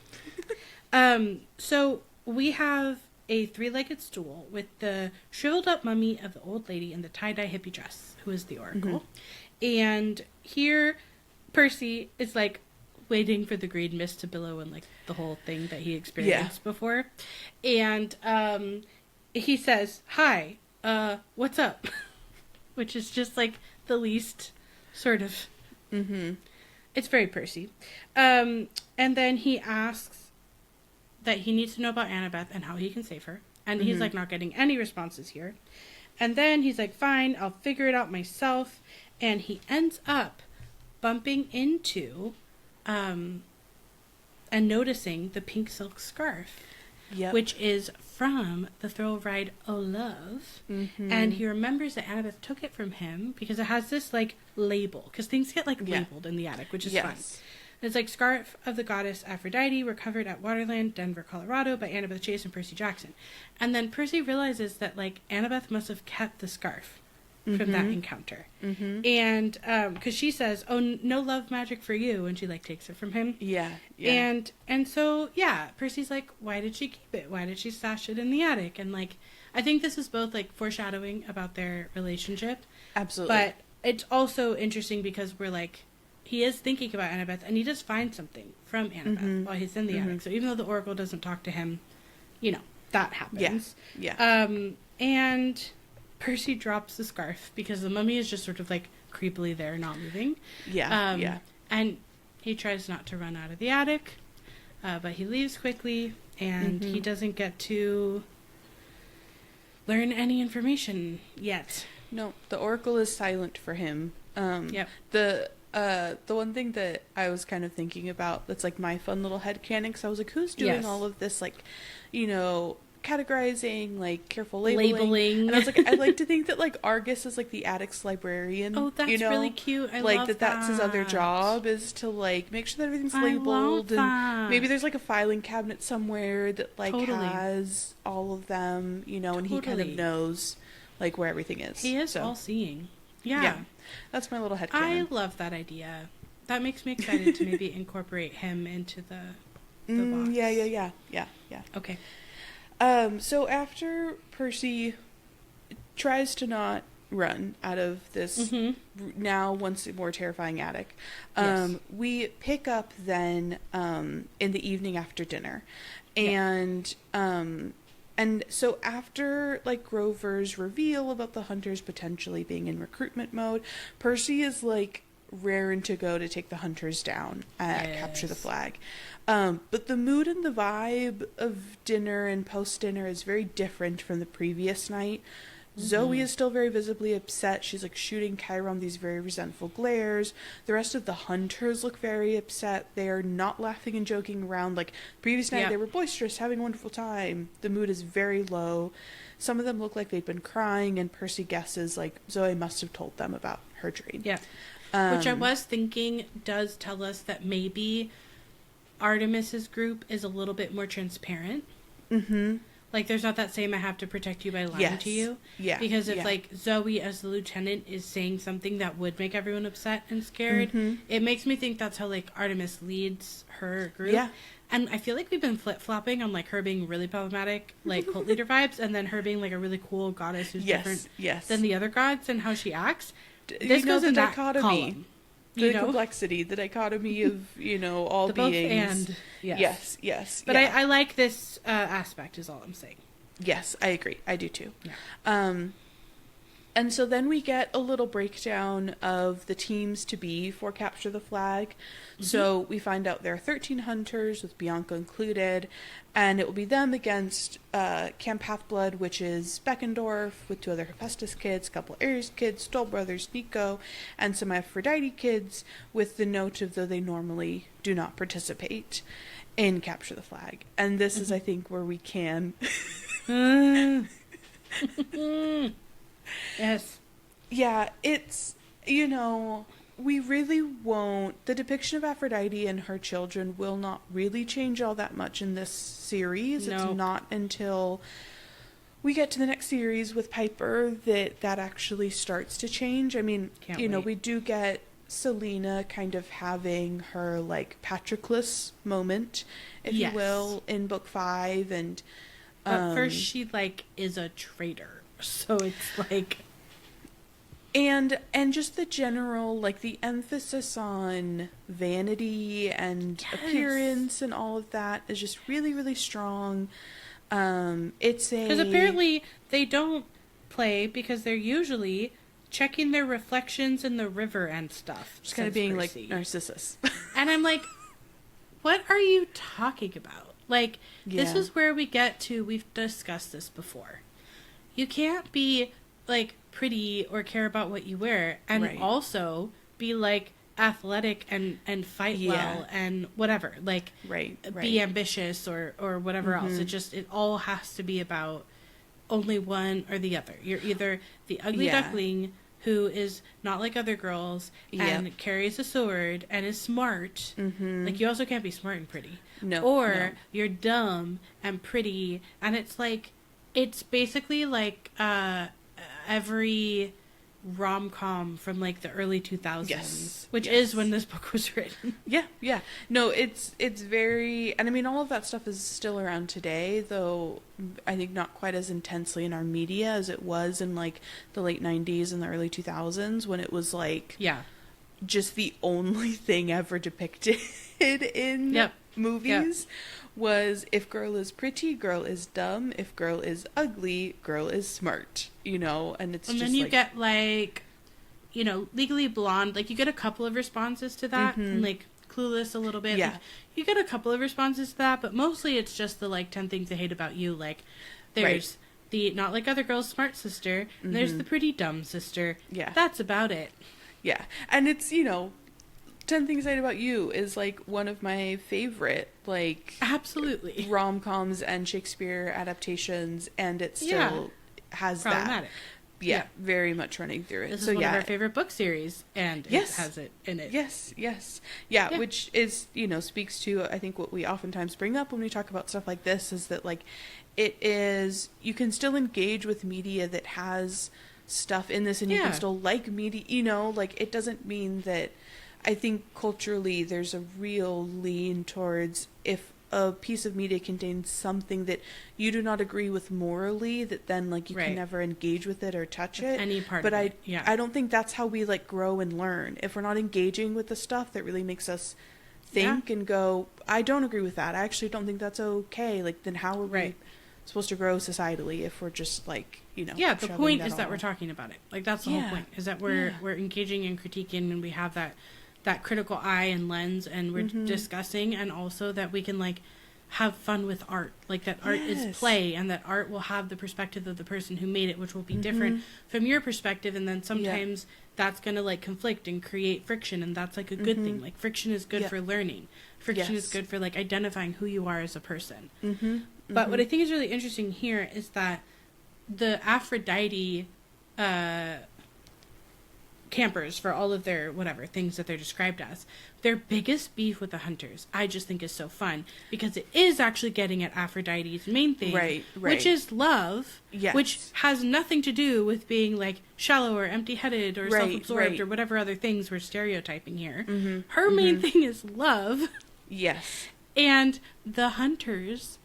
So, we have a 3-legged stool with the shriveled up mummy of the old lady in the tie-dye hippie dress, who is the Oracle. And here, Percy is, like, waiting for the green mist to billow and, like, the whole thing that he experienced before. And he says, hi, what's up? Which is just, like, the least sort of... It's very Percy. And then he asks that he needs to know about Annabeth and how he can save her. And he's, like, not getting any responses here. And then he's like, fine, I'll figure it out myself. And he ends up bumping into and noticing the pink silk scarf, which is from the thrill ride Oh Love. And he remembers that Annabeth took it from him because it has this, like, label. Because things get, like, labeled in the attic, which is fun. It's like Scarf of the Goddess Aphrodite, recovered at Waterland, Denver, Colorado, by Annabeth Chase and Percy Jackson. And then Percy realizes that, like, Annabeth must have kept the scarf from that encounter. And, because she says, oh, no love magic for you, and she, like, takes it from him. And so, Percy's like, why did she keep it? Why did she stash it in the attic? And, like, I think this is both, like, foreshadowing about their relationship. Absolutely. But it's also interesting because we're, like, he is thinking about Annabeth, and he does find something from Annabeth while he's in the attic. So even though the Oracle doesn't talk to him, you know, that happens. And Percy drops the scarf because the mummy is just sort of, like, creepily there, not moving. And he tries not to run out of the attic, but he leaves quickly, and he doesn't get to learn any information yet. No, the Oracle is silent for him. The one thing that I was kind of thinking about that's, like, my fun little headcanon, because I was like, who's doing all of this, like, you know, categorizing, like, careful labeling. And I was like, I'd like to think that, like, Argus is, like, the attic's librarian. Oh, that's really cute. I like, love that. That's his other job, is to, like, make sure that everything's labeled. And maybe there's, like, a filing cabinet somewhere that, like, has all of them, you know, and he kind of knows, like, where everything is. He is all-seeing. Yeah. That's my little headcanon. I love that idea. That makes me excited to maybe incorporate him into the box. Yeah. Okay. So after Percy tries to not run out of this now once more terrifying attic, we pick up then in the evening after dinner. And so after, like, Grover's reveal about the hunters potentially being in recruitment mode, Percy is, like, raring to go to take the hunters down at Capture the Flag. But the mood and the vibe of dinner and post-dinner is very different from the previous night. Zoe is still very visibly upset. She's, like, shooting Chiron these very resentful glares. The rest of the hunters look very upset. They are not laughing and joking around. Like, previous night, they were boisterous, having a wonderful time. The mood is very low. Some of them look like they've been crying, and Percy guesses, like, Zoe must have told them about her dream. Which I was thinking does tell us that maybe Artemis's group is a little bit more transparent. Like, there's not that same I have to protect you by lying to you. Because if, like, Zoe as the lieutenant is saying something that would make everyone upset and scared, it makes me think that's how, like, Artemis leads her group. And I feel like we've been flip-flopping on, like, her being really problematic, like, cult leader vibes, and then her being, like, a really cool goddess who's different than the other gods and how she acts. This goes in that column. The complexity, the dichotomy of, you know, all the beings. Both and, yes. But I like this aspect, is all I'm saying. Yes, I agree. I do too. And so then we get a little breakdown of the teams to be for Capture the Flag. So we find out there are 13 hunters, with Bianca included, and it will be them against Camp Half-Blood, which is Beckendorf, with 2 other Hephaestus kids, a couple Ares kids, Stoll brothers, Nico, and some Aphrodite kids, with the note of though they normally do not participate in Capture the Flag. And this is, I think, where we can... Yes. Yeah, it's, you know, we really won't... The depiction of Aphrodite and her children will not really change all that much in this series. No. It's not until we get to the next series with Piper that actually starts to change. I mean, Can't you know, wait. we do get Selena kind of having her, like, Patroclus moment, if Yes. you will, in book 5, and... But first she, like, is a traitor. So it's like... And just the general, like, the emphasis on vanity and Yes. appearance and all of that is just really, really strong. It's a... Because apparently they don't play because they're usually checking their reflections in the river and stuff. Just kind of says being, Percy. like, Narcissus. And I'm like, what are you talking about? Like, this Yeah. is where we get to, we've discussed this before. You can't be, like, pretty or care about what you wear and Right. also be, like, athletic and fight Yeah. well and whatever. Like, Right. be ambitious or whatever else. It all has to be about only one or the other. You're either the ugly Yeah. duckling who is not like other girls and Yep. carries a sword and is smart. Mm-hmm. Like, you also can't be smart and pretty. No. Or no. you're dumb and pretty, and it's like, it's basically like every rom-com from like the early 2000s, Yes. which Yes. is when this book was written. Yeah. No, it's very... And I mean, all of that stuff is still around today, though I think not quite as intensely in our media as it was in, like, the late 90s and the early 2000s, when it was, like... Yeah. Just the only thing ever depicted in Yep. movies was, if girl is pretty, girl is dumb. If girl is ugly, girl is smart. You know, and it's And just then you like... get like, you know, Legally Blonde. Like, you get a couple of responses to that, and like Clueless a little bit. Yeah. Like, you get a couple of responses to that, but mostly it's just the like 10 things I hate about you. Like, there's the not like other girls smart sister, and there's the pretty dumb sister. Yeah. That's about it. Yeah. And it's, you know, 10 Things I Hate About You is, like, one of my favorite, like... Absolutely. rom-coms and Shakespeare adaptations, and it still has Problematic. that. Yeah, very much running through it. This So is one yeah, of our favorite book series, and Yes. it has it in it. Yes. Yeah. Which is, you know, speaks to, I think, what we oftentimes bring up when we talk about stuff like this, is that, like, it is, you can still engage with media that has stuff in this, and you Yeah. can still like media, you know, like, it doesn't mean that... I think culturally there's a real lean towards, if a piece of media contains something that you do not agree with morally, that then, like, you Right. can never engage with it or touch it. Any part But of it. Yeah. I don't think that's how we, like, grow and learn. If we're not engaging with the stuff that really makes us think and go, I don't agree with that, I actually don't think that's okay, like, then how are we supposed to grow societally if we're just, like, you know... Yeah, the shoving point is that all- we're talking about it. Like, that's the Yeah. whole point, is that we're Yeah. we're engaging and critiquing, and we have that critical eye and lens, and we're discussing, and also that we can, like, have fun with art. Like, that art is Yes. play, and that art will have the perspective of the person who made it, which will be different from your perspective, and then sometimes that's going to, like, conflict and create friction, and that's, like, a good thing. Like, friction is good Yeah. for learning. Friction is Yes. good for, like, identifying who you are as a person. Mm-hmm. But what I think is really interesting here is that the Aphrodite campers, for all of their whatever things that they're described as, their biggest beef with the hunters, I just think is so fun, because it is actually getting at Aphrodite's main thing, Right. which is love, Yes. which has nothing to do with being, like, shallow or empty-headed or Right, self-absorbed right. or whatever other things we're stereotyping here. Mhm, Her main thing is love, Yes. and the hunters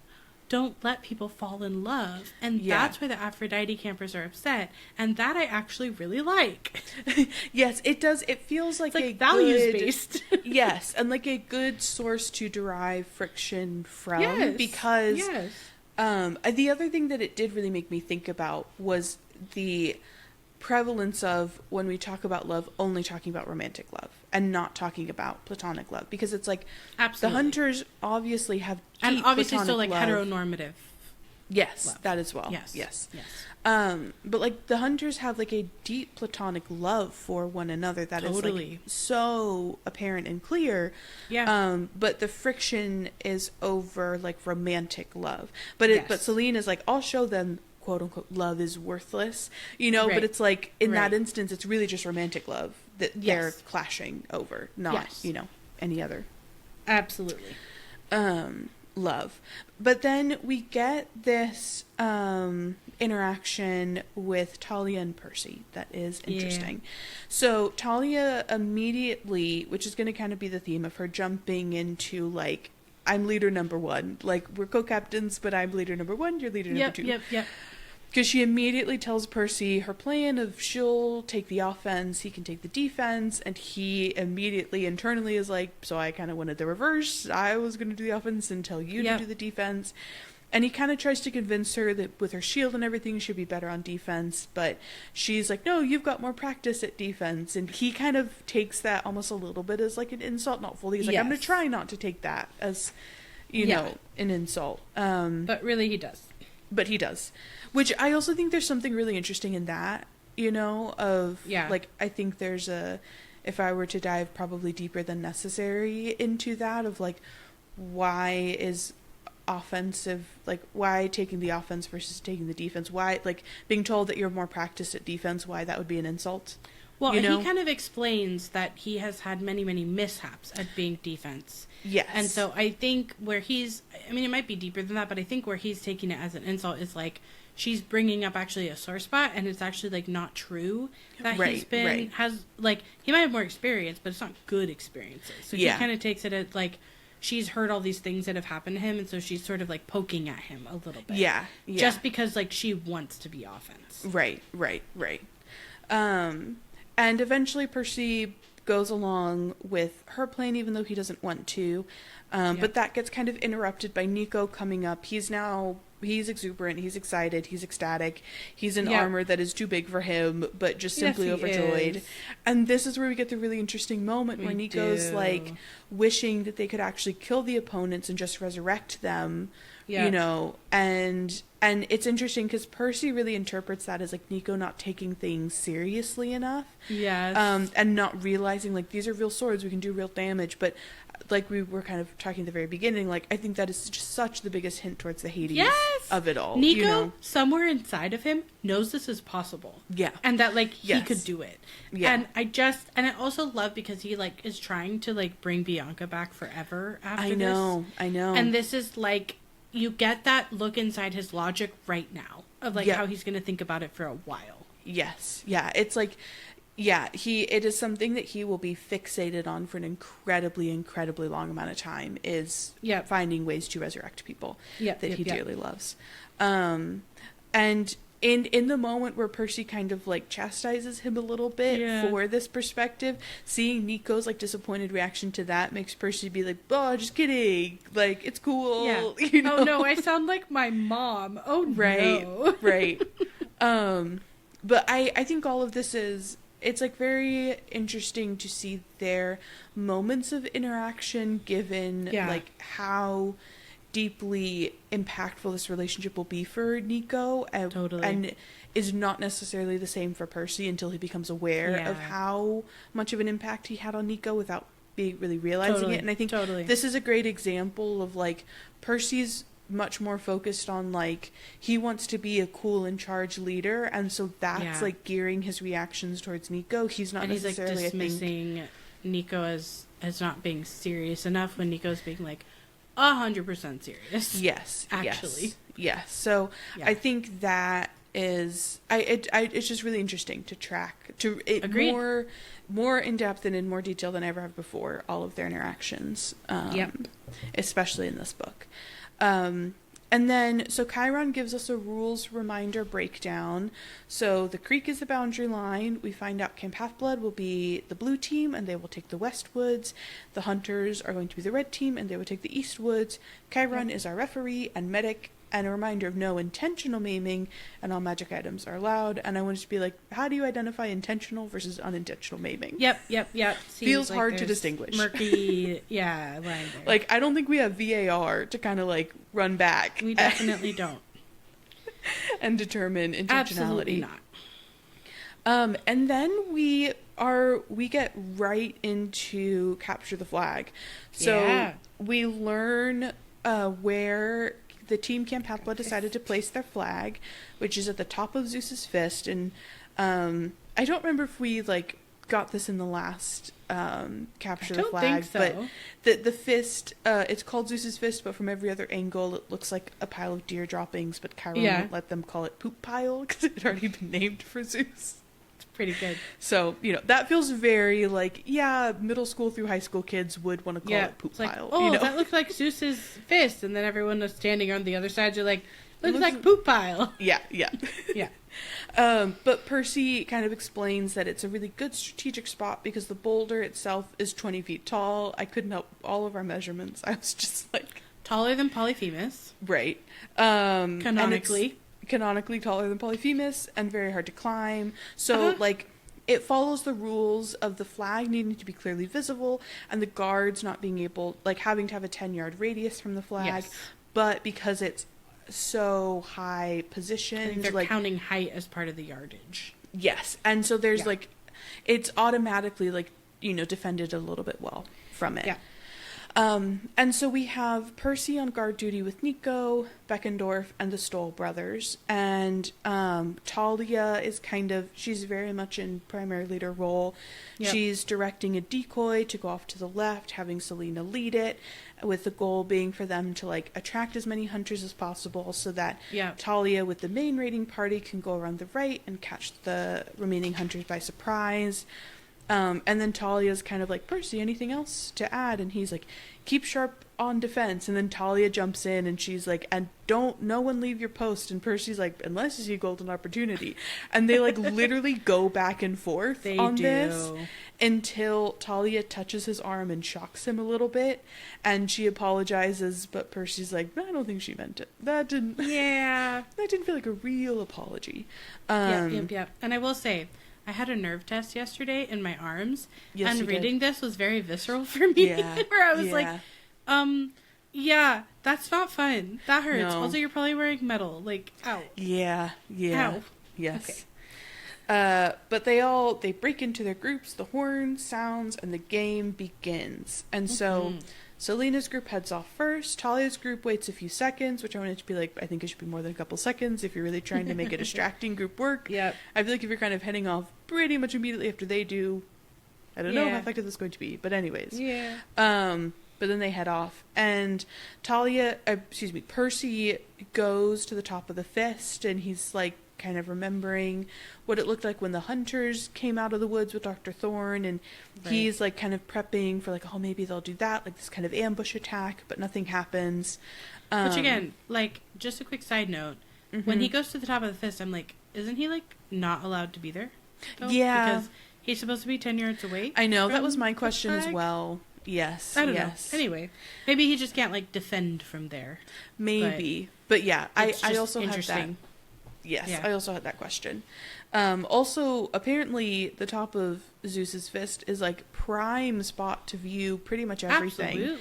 don't let people fall in love, and Yeah. that's why the Aphrodite campers are upset, and that I actually really like. Yes, it does. It feels like, It's like a values good, based. yes, and like a good source to derive friction from. Yes, Because yes. the other thing that it did really make me think about was the prevalence of, when we talk about love, only talking about romantic love and not talking about platonic love, because it's like Absolutely. the hunters obviously have deep and obviously still platonic like love. heteronormative. Yes, love. that as well. Yes. But like the hunters have like a deep platonic love for one another that is like so apparent and clear. Yeah. But the friction is over like romantic love. But Celine is like, I'll show them, quote unquote, love is worthless, you know. Right. But it's like in that Right. instance, it's really just romantic love that they're clashing over, not you know, any other. Absolutely. Love. But then we get this interaction with Talia and Percy that is interesting. So Talia immediately, which is going to kind of be the theme of her jumping into like, I'm leader number one. Like, we're co-captains, but I'm leader number one, you're leader number two. Yep. Because she immediately tells Percy her plan of she'll take the offense, he can take the defense, and he immediately internally is like, so I kind of wanted the reverse. I was going to do the offense and tell you to do the defense. And he kind of tries to convince her that with her shield and everything, she'd be better on defense. But she's like, no, you've got more practice at defense. And he kind of takes that almost a little bit as like an insult, not fully. He's like, I'm going to try not to take that as, you know, an insult. But really he does. But he does. Which I also think there's something really interesting in that, you know, of, like, I think there's if I were to dive probably deeper than necessary into that, of, like, why is offensive, like, why taking the offense versus taking the defense? Why, like, being told that you're more practiced at defense, why that would be an insult? Well, you know? he kind of explains that he has had many, many mishaps at being defense. Yes. And so I think where he's, I mean, it might be deeper than that, but I think where he's taking it as an insult is like, she's bringing up actually a sore spot, and it's actually like not true that he's been, has, like, he might have more experience, but it's not good experiences. So he kind of takes it as like, she's heard all these things that have happened to him, and so she's sort of like poking at him a little bit. Yeah. Just because like she wants to be offense. Right. And eventually Percy goes along with her plan, even though he doesn't want to. But that gets kind of interrupted by Nico coming up. He's exuberant, he's excited, he's ecstatic. He's in armor that is too big for him, but just simply overjoyed. Is. And this is where we get the really interesting moment where Nico's like wishing that they could actually kill the opponents and just resurrect them. You know, and it's interesting because Percy really interprets that as like Nico not taking things seriously enough. Yes. And not realizing like these are real swords, we can do real damage. But like we were kind of talking at the very beginning, like I think that is just such the biggest hint towards the Hades of it all. Nico, you know? somewhere inside of him, knows this is possible. Yeah. And that like he could do it. Yeah. And I also love because he like is trying to like bring Bianca back forever after this. I know. And this is like, you get that look inside his logic right now of like how he's going to think about it for a while. Yes. Yeah. It's like, it is something that he will be fixated on for an incredibly, incredibly long amount of time, is finding ways to resurrect people that he dearly loves. And in the moment where Percy kind of like chastises him a little bit for this perspective, seeing Nico's like disappointed reaction to that makes Percy be like, oh, just kidding, like it's cool. You know? Oh no, I sound like my mom. Oh no. Right. But I think all of this it's like very interesting to see their moments of interaction, given like how deeply impactful this relationship will be for Nico, and is not necessarily the same for Percy until he becomes aware of how much of an impact he had on Nico without really realizing it. And I think this is a great example of like Percy's much more focused on like he wants to be a cool in charge leader, and so that's like gearing his reactions towards Nico. He's not necessarily like dismissing Nico as not being serious enough when Nico's being like 100% serious. Yes, actually, yes. So I think that is it's just really interesting to track more in depth and in more detail than I ever have before, all of their interactions. Especially in this book. And then, so Chiron gives us a rules reminder breakdown. So the creek is the boundary line. We find out Camp Half-Blood will be the blue team, and they will take the west woods. The hunters are going to be the red team, and they will take the east woods. Chiron is our referee and medic. and a reminder of no intentional maiming, and all magic items are allowed. And I wanted to be like, how do you identify intentional versus unintentional maiming? Yep. Seems Feels like hard to there's distinguish. Murky, line there. Like, I don't think we have VAR to kind of like run back. We definitely don't. And determine intentionality. Absolutely not. And then we get right into capture the flag. So we learn where the team Camp Half-Blood decided to place their flag, which is at the top of Zeus's fist. And I don't remember if we like got this in the last capture the flag, think so. But the fist, it's called Zeus's fist, but from every other angle it looks like a pile of deer droppings, but Chiron won't let them call it poop pile because it had already been named for Zeus. Pretty good. So, that feels very like, middle school through high school kids would want to call it poop pile. Oh, that looks like Zeus's fist. And then everyone was standing on the other side. You're like, looks like poop pile. Yeah. Yeah. But Percy kind of explains that it's a really good strategic spot because the boulder itself is 20 feet tall. I couldn't help all of our measurements. I was just like... Taller than Polyphemus. Right. Canonically taller than Polyphemus and very hard to climb. So, it follows the rules of the flag needing to be clearly visible and the guards not being able, having to have a 10-yard radius from the flag. Yes. But because it's so high positioned... They're counting height as part of the yardage. Yes. And so there's, it's automatically, defended a little bit well from it. Yeah. And so we have Percy on guard duty with Nico, Beckendorf, and the Stoll brothers. And Talia is she's very much in primary leader role. Yep. She's directing a decoy to go off to the left, having Selena lead it, with the goal being for them to attract as many hunters as possible so that Talia with the main raiding party can go around the right and catch the remaining hunters by surprise. And then Talia's kind of like, Percy, anything else to add? And he's like, keep sharp on defense. And then Talia jumps in and she's like, and no one leave your post. And Percy's like, unless you see golden opportunity. And they literally go back and forth this until Talia touches his arm and shocks him a little bit. And she apologizes, but Percy's like, no, I don't think she meant it. That didn't feel like a real apology. Yep. And I will say, I had a nerve test yesterday in my arms, and reading this was very visceral for me, where I was like, that's not fun. That hurts. No. Also, you're probably wearing metal. Ow. Yeah. Ow. Yes. Okay. But they break into their groups, the horn sounds, and the game begins. And so Selena's group heads off first. Talia's group waits a few seconds, which I wanted to be like, I think it should be more than a couple seconds if you're really trying to make a distracting group work. Yep. I feel like if you're kind of heading off pretty much immediately after they do, I don't know how effective this is going to be, but anyways. Yeah. But then they head off, and Percy goes to the top of the fist, and he's kind of remembering what it looked like when the hunters came out of the woods with Dr. Thorne, and he's kind of prepping for maybe they'll do that, this kind of ambush attack, but nothing happens. Which again, just a quick side note, when he goes to the top of the fist, I'm like, isn't he not allowed to be there? Though? Yeah. Because he's supposed to be 10 yards away. I know, that was my question as well. Yes. I don't know. Anyway, maybe he just can't defend from there. Maybe. But yeah, I also had that. Yes, Yeah. I also had that question. Also, apparently, the top of Zeus's fist is prime spot to view pretty much everything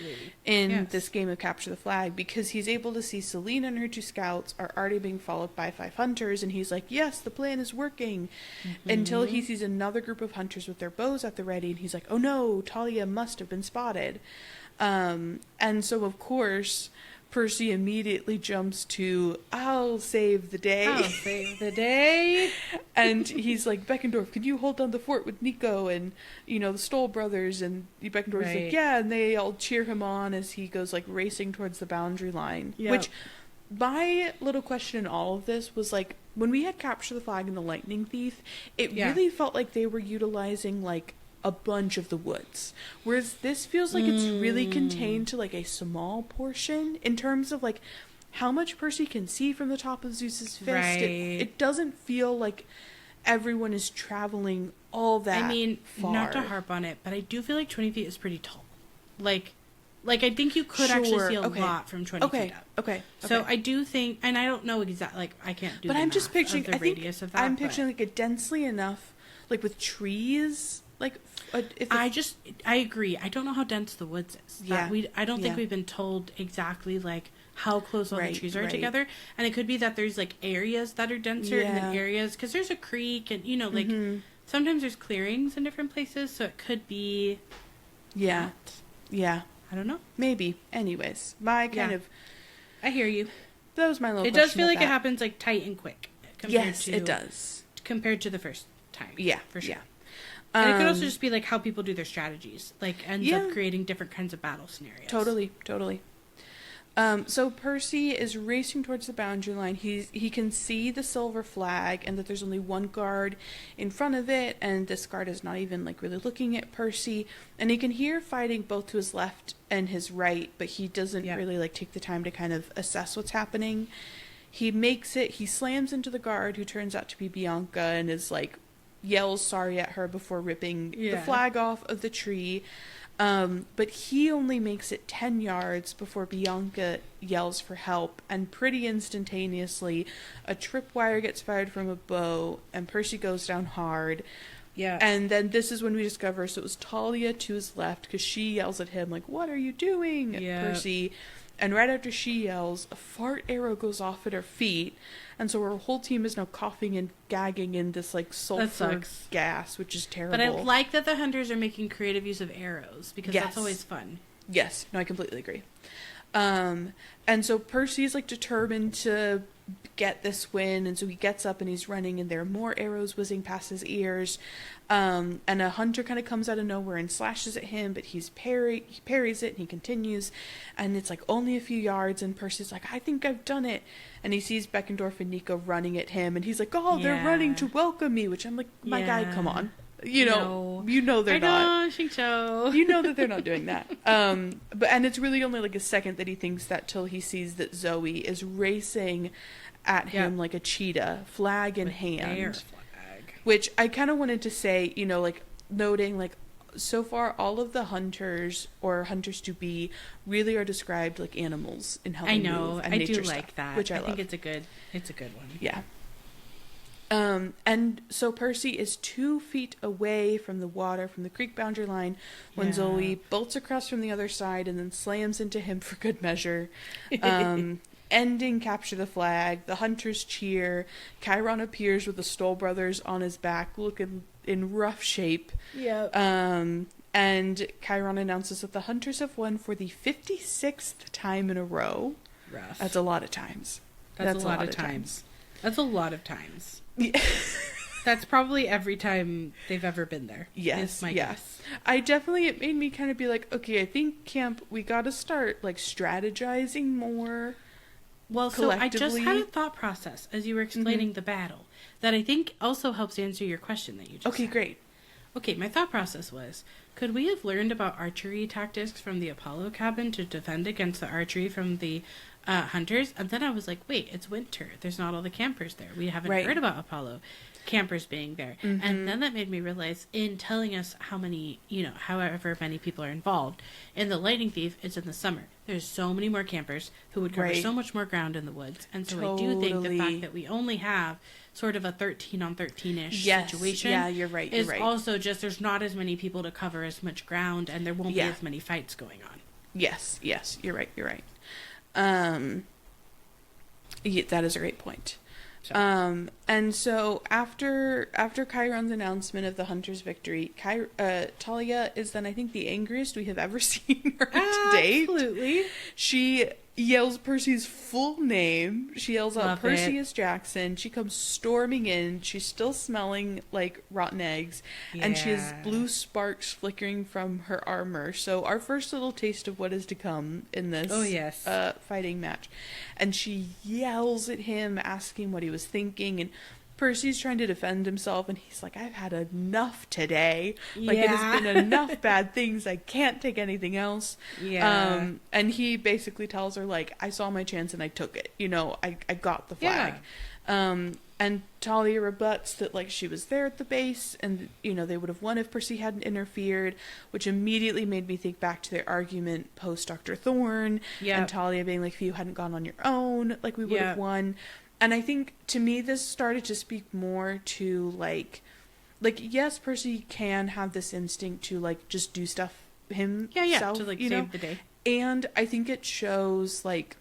in this game of Capture the Flag, because he's able to see Selena and her 2 scouts are already being followed by 5 hunters, and he's like, yes, the plan is working, until he sees another group of hunters with their bows at the ready, and he's like, oh no, Talia must have been spotted. And so, of course, Percy immediately jumps to, I'll save the day. I'll save the day. And he's like, Beckendorf, can you hold down the fort with Nico and, the Stoll brothers? And Beckendorf's like, yeah. And they all cheer him on as he goes, racing towards the boundary line. Yep. Which, my little question in all of this was, when we had Capture the Flag and the Lightning Thief, it really felt like they were utilizing, a bunch of the woods, whereas this feels like it's really contained to a small portion in terms of how much Percy can see from the top of Zeus's fist. It doesn't feel like everyone is traveling all that far. Not to harp on it, but I do feel like 20 feet is pretty tall. Like, I think you could actually Sure, see a okay. lot from 20 Okay, feet up. okay. So I do think, and I don't know exactly, like, I can't do But the I'm just math picturing, of the I think radius of that. I'm picturing like a densely enough, like with trees, like I agree. I don't know how dense the woods is. Yeah. I don't think Yeah. we've been told exactly, like, how close all Right, the trees are right. together. And it could be that there's, like, areas that are denser and then Yeah. areas, because there's a creek and, you know, like, sometimes there's clearings in different places. So it could be yeah, that. yeah, I don't know. maybe. Anyways, my kind Yeah. of I hear you. that was my little. It does question feel about like it that. happens, like, tight and quick. Yes, it does. Compared to the first time. Yeah, For sure. yeah. And it could also just be, like, how people do their strategies. Like, ends Yeah. up creating different kinds of battle scenarios. Totally. So Percy is racing towards the boundary line. He can see the silver flag and that there's only one guard in front of it, and this guard is not even like really looking at Percy. And he can hear fighting both to his left and his right, but he doesn't really like take the time to kind of assess what's happening. He makes it. He slams into the guard, who turns out to be Bianca, and is like yells sorry at her before ripping the flag off of the tree. But he only makes it 10 yards before Bianca yells for help, and pretty instantaneously a tripwire gets fired from a bow, and Percy goes down hard. Yeah. And then this is when we discover, so it was Talia to his left, because she yells at him, like, what are you doing, Percy? And right after she yells, a fart arrow goes off at her feet, and so her whole team is now coughing and gagging in this, like, sulfur gas, which is terrible. But I like that the hunters are making creative use of arrows, because Yes. that's always fun. Yes, no, I completely agree. And so Percy's, like, determined to get this win, and so he gets up and he's running, and there are more arrows whizzing past his ears. And a hunter kind of comes out of nowhere and slashes at him, but he parries it, and he continues, and it's like only a few yards, and Percy's like, I think I've done it. And he sees Beckendorf and Nico running at him, and he's like, oh, they're running to welcome me, which I'm like, my guy, come on. You know they're not. You know that they're not doing that. And it's really only like a second that he thinks that till he sees that Zoe is racing at him like a cheetah, flag in hand. Their flag. Which I kind of wanted to say, you know, like noting like so far all of the hunters or hunters to be really are described like animals in how they move and nature do stuff, like that. which I think love. it's a good one. Yeah. And so Percy is 2 feet away from the water, from the creek boundary line, when Zoe bolts across from the other side and then slams into him for good measure. Ending capture the flag. The hunters cheer. Chiron appears with the Stoll brothers on his back, looking in rough shape. Yep. And Chiron announces that the hunters have won for the 56th time in a row. Rough. That's a lot of times. That's a lot of times. That's a lot of times. Yeah. That's probably every time they've ever been there. Yes, is my guess. it made me kind of be like, okay, I think camp, we got to start like strategizing more. Well, so I just had a thought process as you were explaining the battle that I think also helps answer your question that you just Okay, had. great. Okay, my thought process was, could we have learned about archery tactics from the Apollo cabin to defend against the archery from the hunters? And then I was like, wait, it's winter. There's not all the campers there. We haven't heard about Apollo campers being there. And then that made me realize, in telling us how many, however many people are involved, in the Lightning Thief, it's in the summer. There's so many more campers who would cover so much more ground in the woods. And so I do think the fact that we only have sort of a 13 on 13-ish situation you're right. also just there's not as many people to cover as much ground, and there won't be as many fights going on. Yes, you're right. That is a great point. So. And so after Chiron's announcement of the hunter's victory, Talia is then, I think, the angriest we have ever seen her to date. Absolutely. She yells Percy's full name. She yells out Love Percy-Verse Jackson. She comes storming in. She's still smelling like rotten eggs. And she has blue sparks flickering from her armor. So our first little taste of what is to come in this fighting match. And she yells at him, asking what he was thinking. And Percy's trying to defend himself, and he's like, I've had enough today. Like, Yeah. it has been enough bad things. I can't take anything else. Yeah. And he basically tells her, like, I saw my chance and I took it. You know, I got the flag. And Talia rebuts that, like, she was there at the base and, you know, they would have won if Percy hadn't interfered, which immediately made me think back to their argument post Dr. Thorne. And Talia being like, if you hadn't gone on your own, like, we would have won. And I think, to me, this started to speak more to, like, yes, Percy can have this instinct to, like, just do stuff himself. To, like, you save know? the day. And I think it shows, like,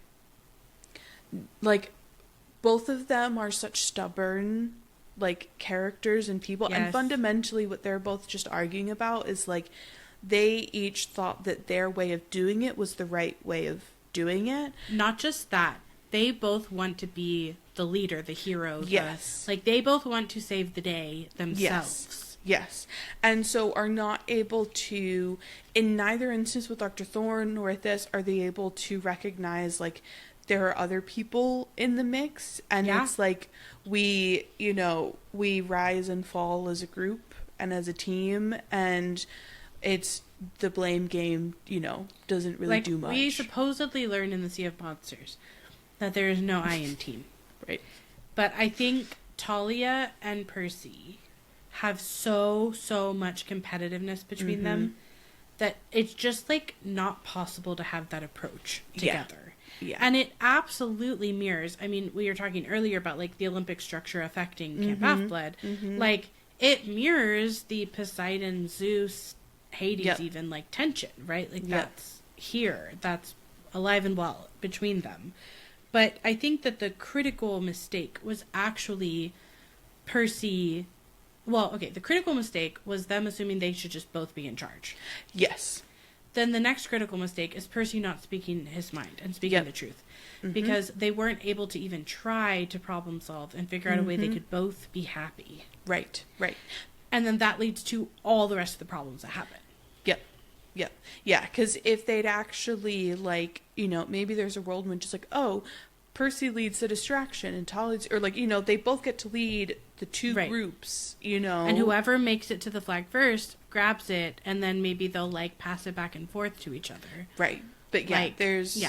both of them are such stubborn, like, characters and people. Yes. And fundamentally what they're both just arguing about is, like, they each thought that their way of doing it was the right way of doing it. Not just that. They both want to be the leader, the hero. Yes. Like, they both want to save the day themselves. Yes. And so are not able to, in neither instance with Dr. Thorne nor with this, are they able to recognize, like, there are other people in the mix. And it's like, we rise and fall as a group and as a team. And it's the blame game, you know, doesn't really do much. We supposedly learned in the Sea of Monsters that there is no I in team. Right. But I think Talia and Percy have so much competitiveness between them that it's just, like, not possible to have that approach together. Yeah. And it absolutely mirrors, I mean, we were talking earlier about, like, the Olympic structure affecting Camp Half-Blood. Like, it mirrors the Poseidon, Zeus, Hades even, like, tension, right? Like, that's here. That's alive and well between them. But I think that the critical mistake was actually Percy. Well, okay, the critical mistake was them assuming they should just both be in charge. Yes. Then the next critical mistake is Percy not speaking his mind and speaking the truth. Because they weren't able to even try to problem solve and figure out a way they could both be happy. Right. And then that leads to all the rest of the problems that happen. Yep. Yeah, because if they'd actually, like, you know, maybe there's a world when just like, oh, Percy leads the distraction and Talia's, or, like, you know, they both get to lead the two groups, you know. And whoever makes it to the flag first grabs it, and then maybe they'll, like, pass it back and forth to each other. Right. But yeah, like, there's...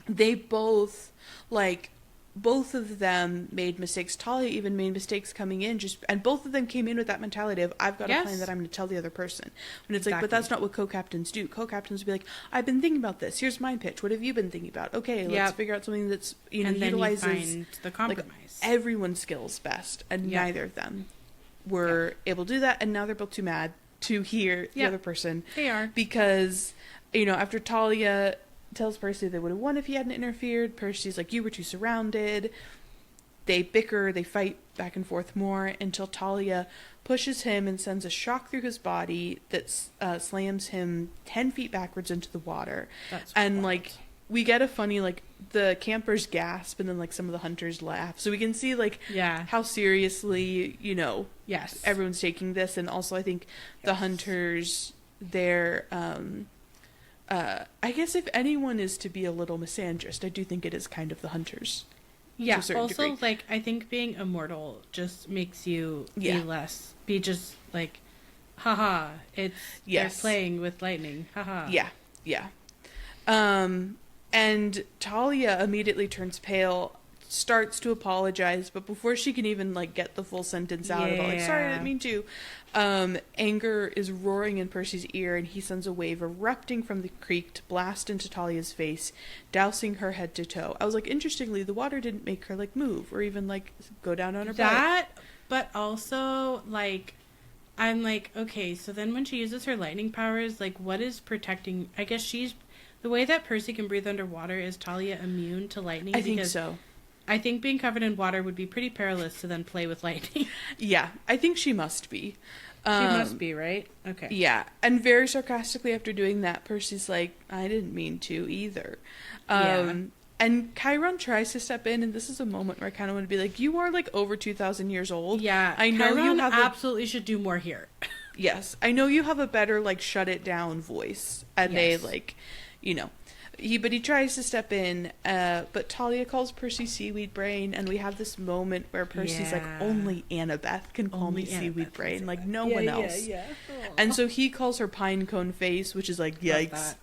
They both, like, both of them made mistakes. Talia even made mistakes coming in, and both of them came in with that mentality of, I've got a plan that I'm going to tell the other person. When it's like, but that's not what co-captains do. Co-captains would be like, I've been thinking about this. Here's my pitch. What have you been thinking about? Okay, let's figure out something that's, you know, and then utilizes you find the compromise. Like, everyone's skills best, and neither of them were able to do that, and now they're both too mad to hear the other person. They are. Because, you know, after Talia tells Percy they would have won if he hadn't interfered, Percy's like, you were too surrounded. They bicker, they fight back and forth more until Talia pushes him and sends a shock through his body that slams him 10 feet backwards into the water. That's and wild. Like, we get a funny, like, the campers gasp and then, like, some of the hunters laugh. So we can see, like, how seriously, you know, everyone's taking this. And also I think the hunters, they're I guess if anyone is to be a little misandrist, I do think it is kind of the hunters. Yeah, also, degree. like, I think being immortal just makes you be just, like, haha, they're playing with lightning, haha. Yeah. And Talia immediately turns pale, starts to apologize, but before she can even, like, get the full sentence out of it, like, sorry, I didn't mean to, anger is roaring in Percy's ear, and he sends a wave erupting from the creek to blast into Talia's face, dousing her head to toe. I was like, interestingly, the water didn't make her, like, move, or even, like, go down on her butt. But also, like, I'm like, okay, so then when she uses her lightning powers, like, what is protecting... I guess the way that Percy can breathe underwater, is Talia immune to lightning? I think so. I think being covered in water would be pretty perilous to then play with lightning. Yeah, I think she must be. She must be, right? Okay. Yeah, and very sarcastically after doing that, Percy's like, I didn't mean to either. And Chiron tries to step in, and this is a moment where I kind of want to be like, you are, like, over 2,000 years old. Yeah, I know Chiron you have absolutely should do more here. Yes, I know you have a better, like, shut it down voice, and they, like, you know. But he tries to step in, but Talia calls Percy Seaweed Brain, and we have this moment where Percy's like, only Annabeth can call me Seaweed Brain, like no one else. And so he calls her Pinecone Face, which is like, yikes.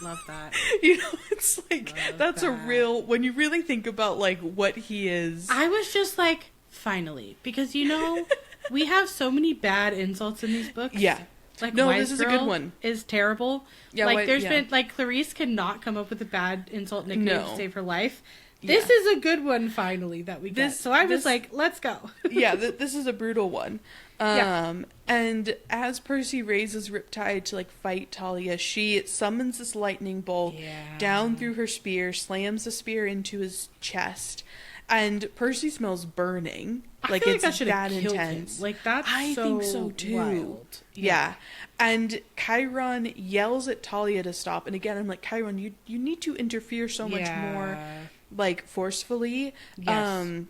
Love that. You know, it's like, that's a real, when you really think about like what he is. I was just like, finally, because you know, we have so many bad insults in these books. Yeah. Like, no, Wise this is a Girl good one. Is terrible. Yeah, like, there's been, like, Clarice cannot come up with a bad insult nickname to save her life. Yeah. This is a good one, finally, that we get. So I was like, let's go. Yeah, this is a brutal one. And as Percy raises Riptide to, like, fight Talia, she summons this lightning bolt down through her spear, slams the spear into his chest, and Percy smells burning. Like, it's that intense. Him. Like, that's I think so too. Wild. Yeah. And Chiron yells at Talia to stop. And again, I'm like, Chiron, you need to interfere so much more, like, forcefully. Yes.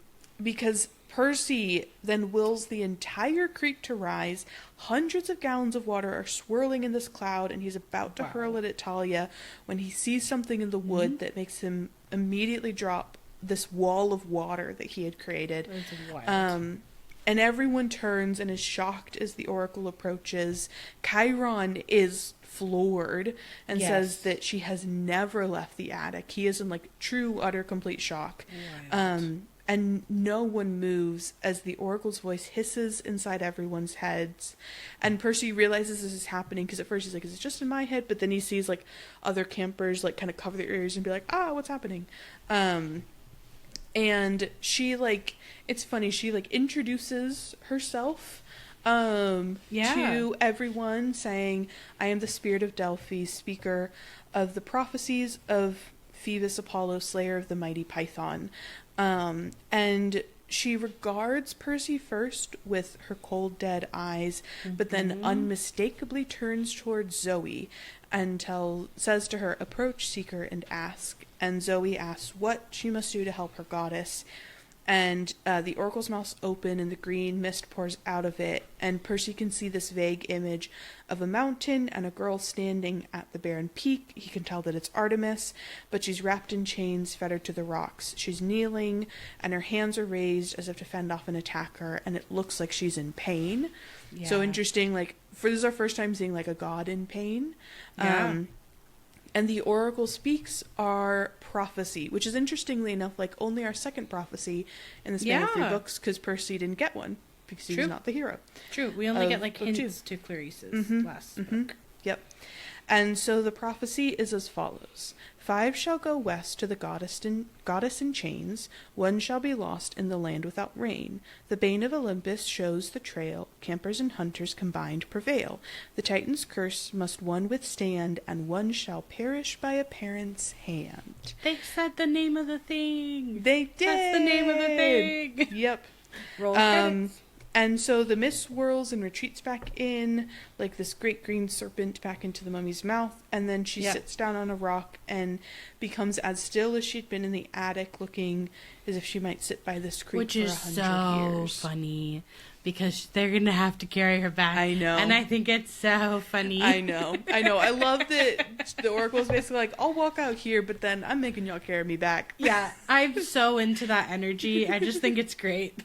Because Percy then wills the entire creek to rise. Hundreds of gallons of water are swirling in this cloud, and he's about to hurl it at Talia when he sees something in the wood that makes him immediately drop this wall of water that he had created. And everyone turns and is shocked as the oracle approaches. Chiron is floored and says that she has never left the attic. He is in like true, utter, complete shock. And no one moves as the oracle's voice hisses inside everyone's heads. And Percy realizes this is happening because at first he's like, is it just in my head? But then he sees like other campers like kind of cover their ears and be like, what's happening? And she like, it's funny, she like introduces herself to everyone, saying, I am the spirit of Delphi, speaker of the prophecies of Phoebus Apollo, slayer of the mighty Python. And she regards Percy first with her cold, dead eyes, but then unmistakably turns towards Zoe and says to her, approach, seeker, and ask. And Zoe asks what she must do to help her goddess. And the oracle's mouth's open and the green mist pours out of it. And Percy can see this vague image of a mountain and a girl standing at the barren peak. He can tell that it's Artemis, but she's wrapped in chains, fettered to the rocks. She's kneeling and her hands are raised as if to fend off an attacker. And it looks like she's in pain. Yeah. So interesting, like, this is our first time seeing like a god in pain. And the oracle speaks our prophecy, which is interestingly enough like only our second prophecy in the span of 3 books, because Percy didn't get one because he was not the hero. True, we only get like hints to Clarice's last book. Yep. And so the prophecy is as follows. 5 shall go west to the goddess in chains. 1 shall be lost in the land without rain. The bane of Olympus shows the trail. Campers and hunters combined prevail. The Titan's curse must 1 withstand, and 1 shall perish by a parent's hand. They said the name of the thing. They did. That's the name of the thing. Yep. Roll credits. And so the mist swirls and retreats back in, like this great green serpent back into the mummy's mouth, and then she sits down on a rock and becomes as still as she'd been in the attic, looking as if she might sit by this creek for 100 years. Which is so funny, because they're going to have to carry her back. I know. And I think it's so funny. I know. I love that the oracle's basically like, I'll walk out here, but then I'm making y'all carry me back. Yeah, I'm so into that energy. I just think it's great.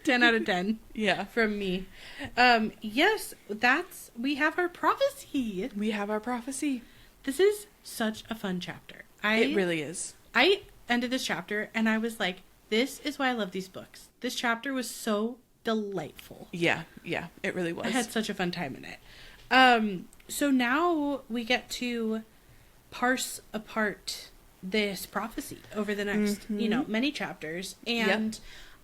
10 out of 10. Yeah. From me. Yes, we have our prophecy. We have our prophecy. This is such a fun chapter. It really is. I ended this chapter and I was like, this is why I love these books. This chapter was so delightful. Yeah, it really was. I had such a fun time in it. So now we get to parse apart this prophecy over the next, many chapters. And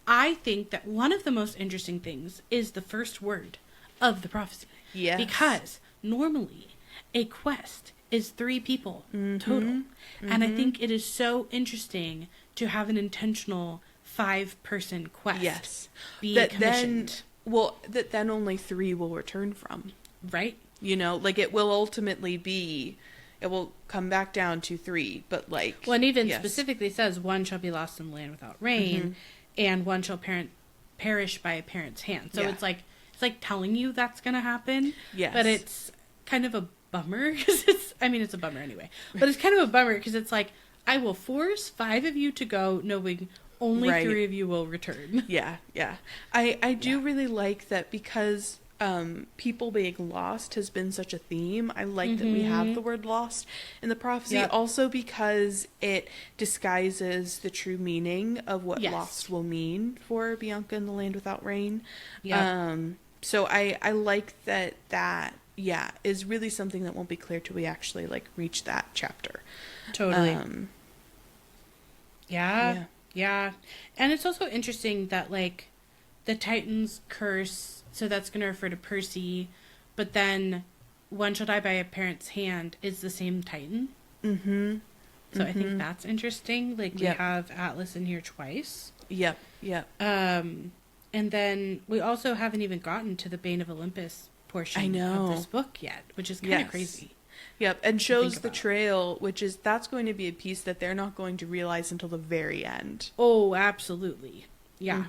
I think that one of the most interesting things is the first word of the prophecy. Yes. Because normally a quest is 3 people total. And I think it is so interesting to have an intentional 5-person quest be commissioned. That then only 3 will return from. Right? Like it will ultimately it will come back down to 3, but like... Well, and even specifically says 1 shall be lost in the land without rain, and 1 shall perish by a parent's hand. So it's like telling you that's going to happen. Yes. But it's kind of a bummer because it's a bummer anyway, but it's kind of a bummer because it's like, I will force 5 of you to go knowing only 3 of you will return. Yeah. I do really like that because people being lost has been such a theme. I like that we have the word lost in the prophecy, also because it disguises the true meaning of what lost will mean for Bianca in the Land Without Rain. So I like that is really something that won't be clear till we actually like reach that chapter. Totally. Yeah. And it's also interesting that like the Titan's curse, so that's going to refer to Percy, but then one shall die by a parent's hand is the same Titan. So I think that's interesting. Like we have Atlas in here twice. Yep. And then we also haven't even gotten to the Bane of Olympus portion of this book yet, which is kind of crazy. Yep, and shows the trail, that's going to be a piece that they're not going to realize until the very end. Oh, absolutely. Yeah.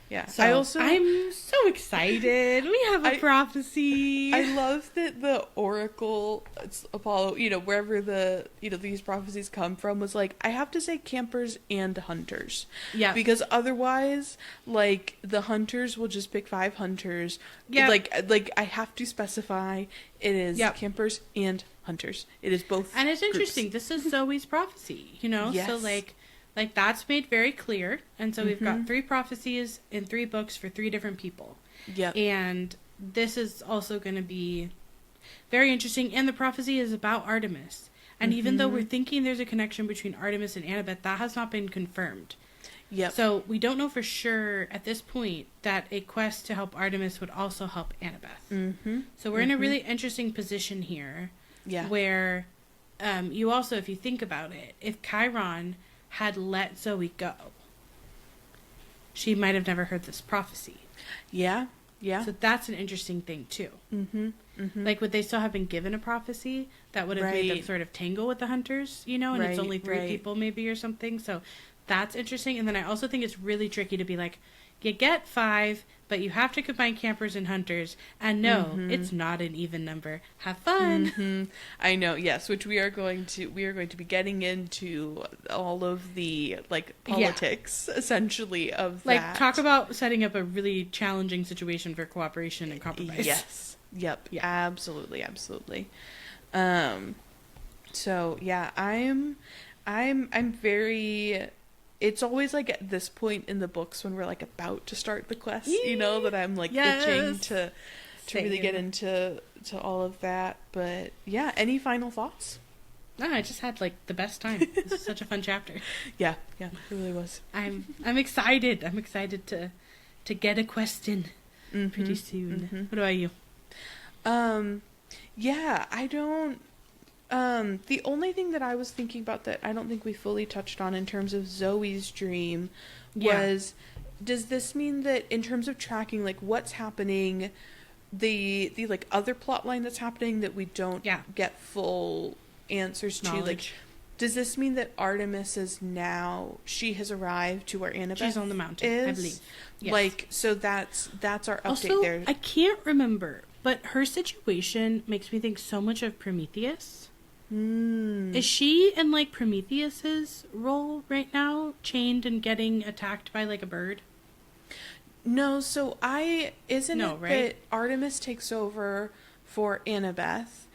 Yeah. So I'm so excited. We have a prophecy. I love that the Oracle, it's Apollo, wherever these prophecies come from, was like, I have to say campers and hunters. Yeah. Because otherwise, like, the hunters will just pick 5 hunters. Yeah. Like I have to specify it is campers and hunters. It is both. And it's interesting. This is Zoe's prophecy, Yes. So like that's made very clear. And so we've got 3 prophecies in 3 books for 3 different people. Yeah. And this is also going to be very interesting. And the prophecy is about Artemis. And even though we're thinking there's a connection between Artemis and Annabeth, that has not been confirmed. Yep. So we don't know for sure at this point that a quest to help Artemis would also help Annabeth. So we're in a really interesting position here. Yeah. Where you also, if you think about it, if Chiron had let Zoe go, she might have never heard this prophecy. Yeah. So that's an interesting thing too. Like, would they still have been given a prophecy that would have made them sort of tangle with the hunters, and it's only 3 people maybe or something. So that's interesting. And then I also think it's really tricky to be like, you get 5, but you have to combine campers and hunters. And no, it's not an even number. Have fun. I know, yes, which we are going to be getting into all of the like politics essentially of that. Like, talk about setting up a really challenging situation for cooperation and compromise. Yes. Yep. Yeah. Absolutely. So yeah, I'm very. It's always like at this point in the books when we're like about to start the quest, that I'm like itching to really get into all of that. But yeah, any final thoughts? No, I just had like the best time. This was such a fun chapter. Yeah, it really was. I'm excited. I'm excited to get a quest in pretty soon. What about you? Yeah, I don't. The only thing that I was thinking about that I don't think we fully touched on in terms of Zoe's dream was, does this mean that in terms of tracking, like what's happening, the like other plot line that's happening that we don't get full answers to, like, does this mean that Artemis is now, she has arrived to where Annabeth She's on the mountain, I believe. Yes. Like, so that's our update also, there. I can't remember, but her situation makes me think so much of Prometheus. Is she in like Prometheus's role right now, chained and getting attacked by like a bird? No, so that Artemis takes over for Annabeth,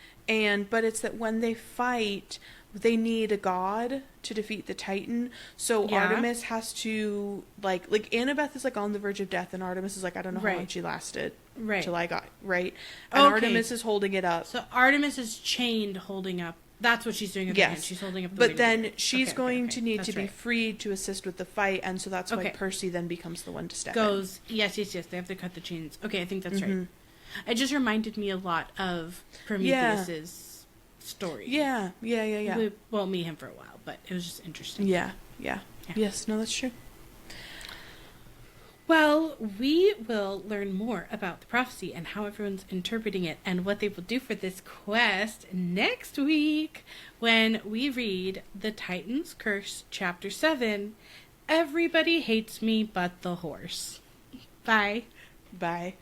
but it's that when they fight, they need a god to defeat the Titan. So Artemis has to like Annabeth is like on the verge of death, and Artemis is like, I don't know how long she lasted till I got and Artemis is holding it up. So Artemis is chained, holding up. That's what she's doing at the end. She's holding up the But then she's going to need to be freed to assist with the fight, and so that's why Percy then becomes the one to step in. Yes, they have to cut the chains. Okay, I think that's right. It just reminded me a lot of Prometheus's story. Yeah. We won't meet him for a while, but it was just interesting. Yeah. Yes, no, that's true. Well, we will learn more about the prophecy and how everyone's interpreting it and what they will do for this quest next week when we read The Titan's Curse, Chapter 7, Everybody Hates Me But the Horse. Bye. Bye.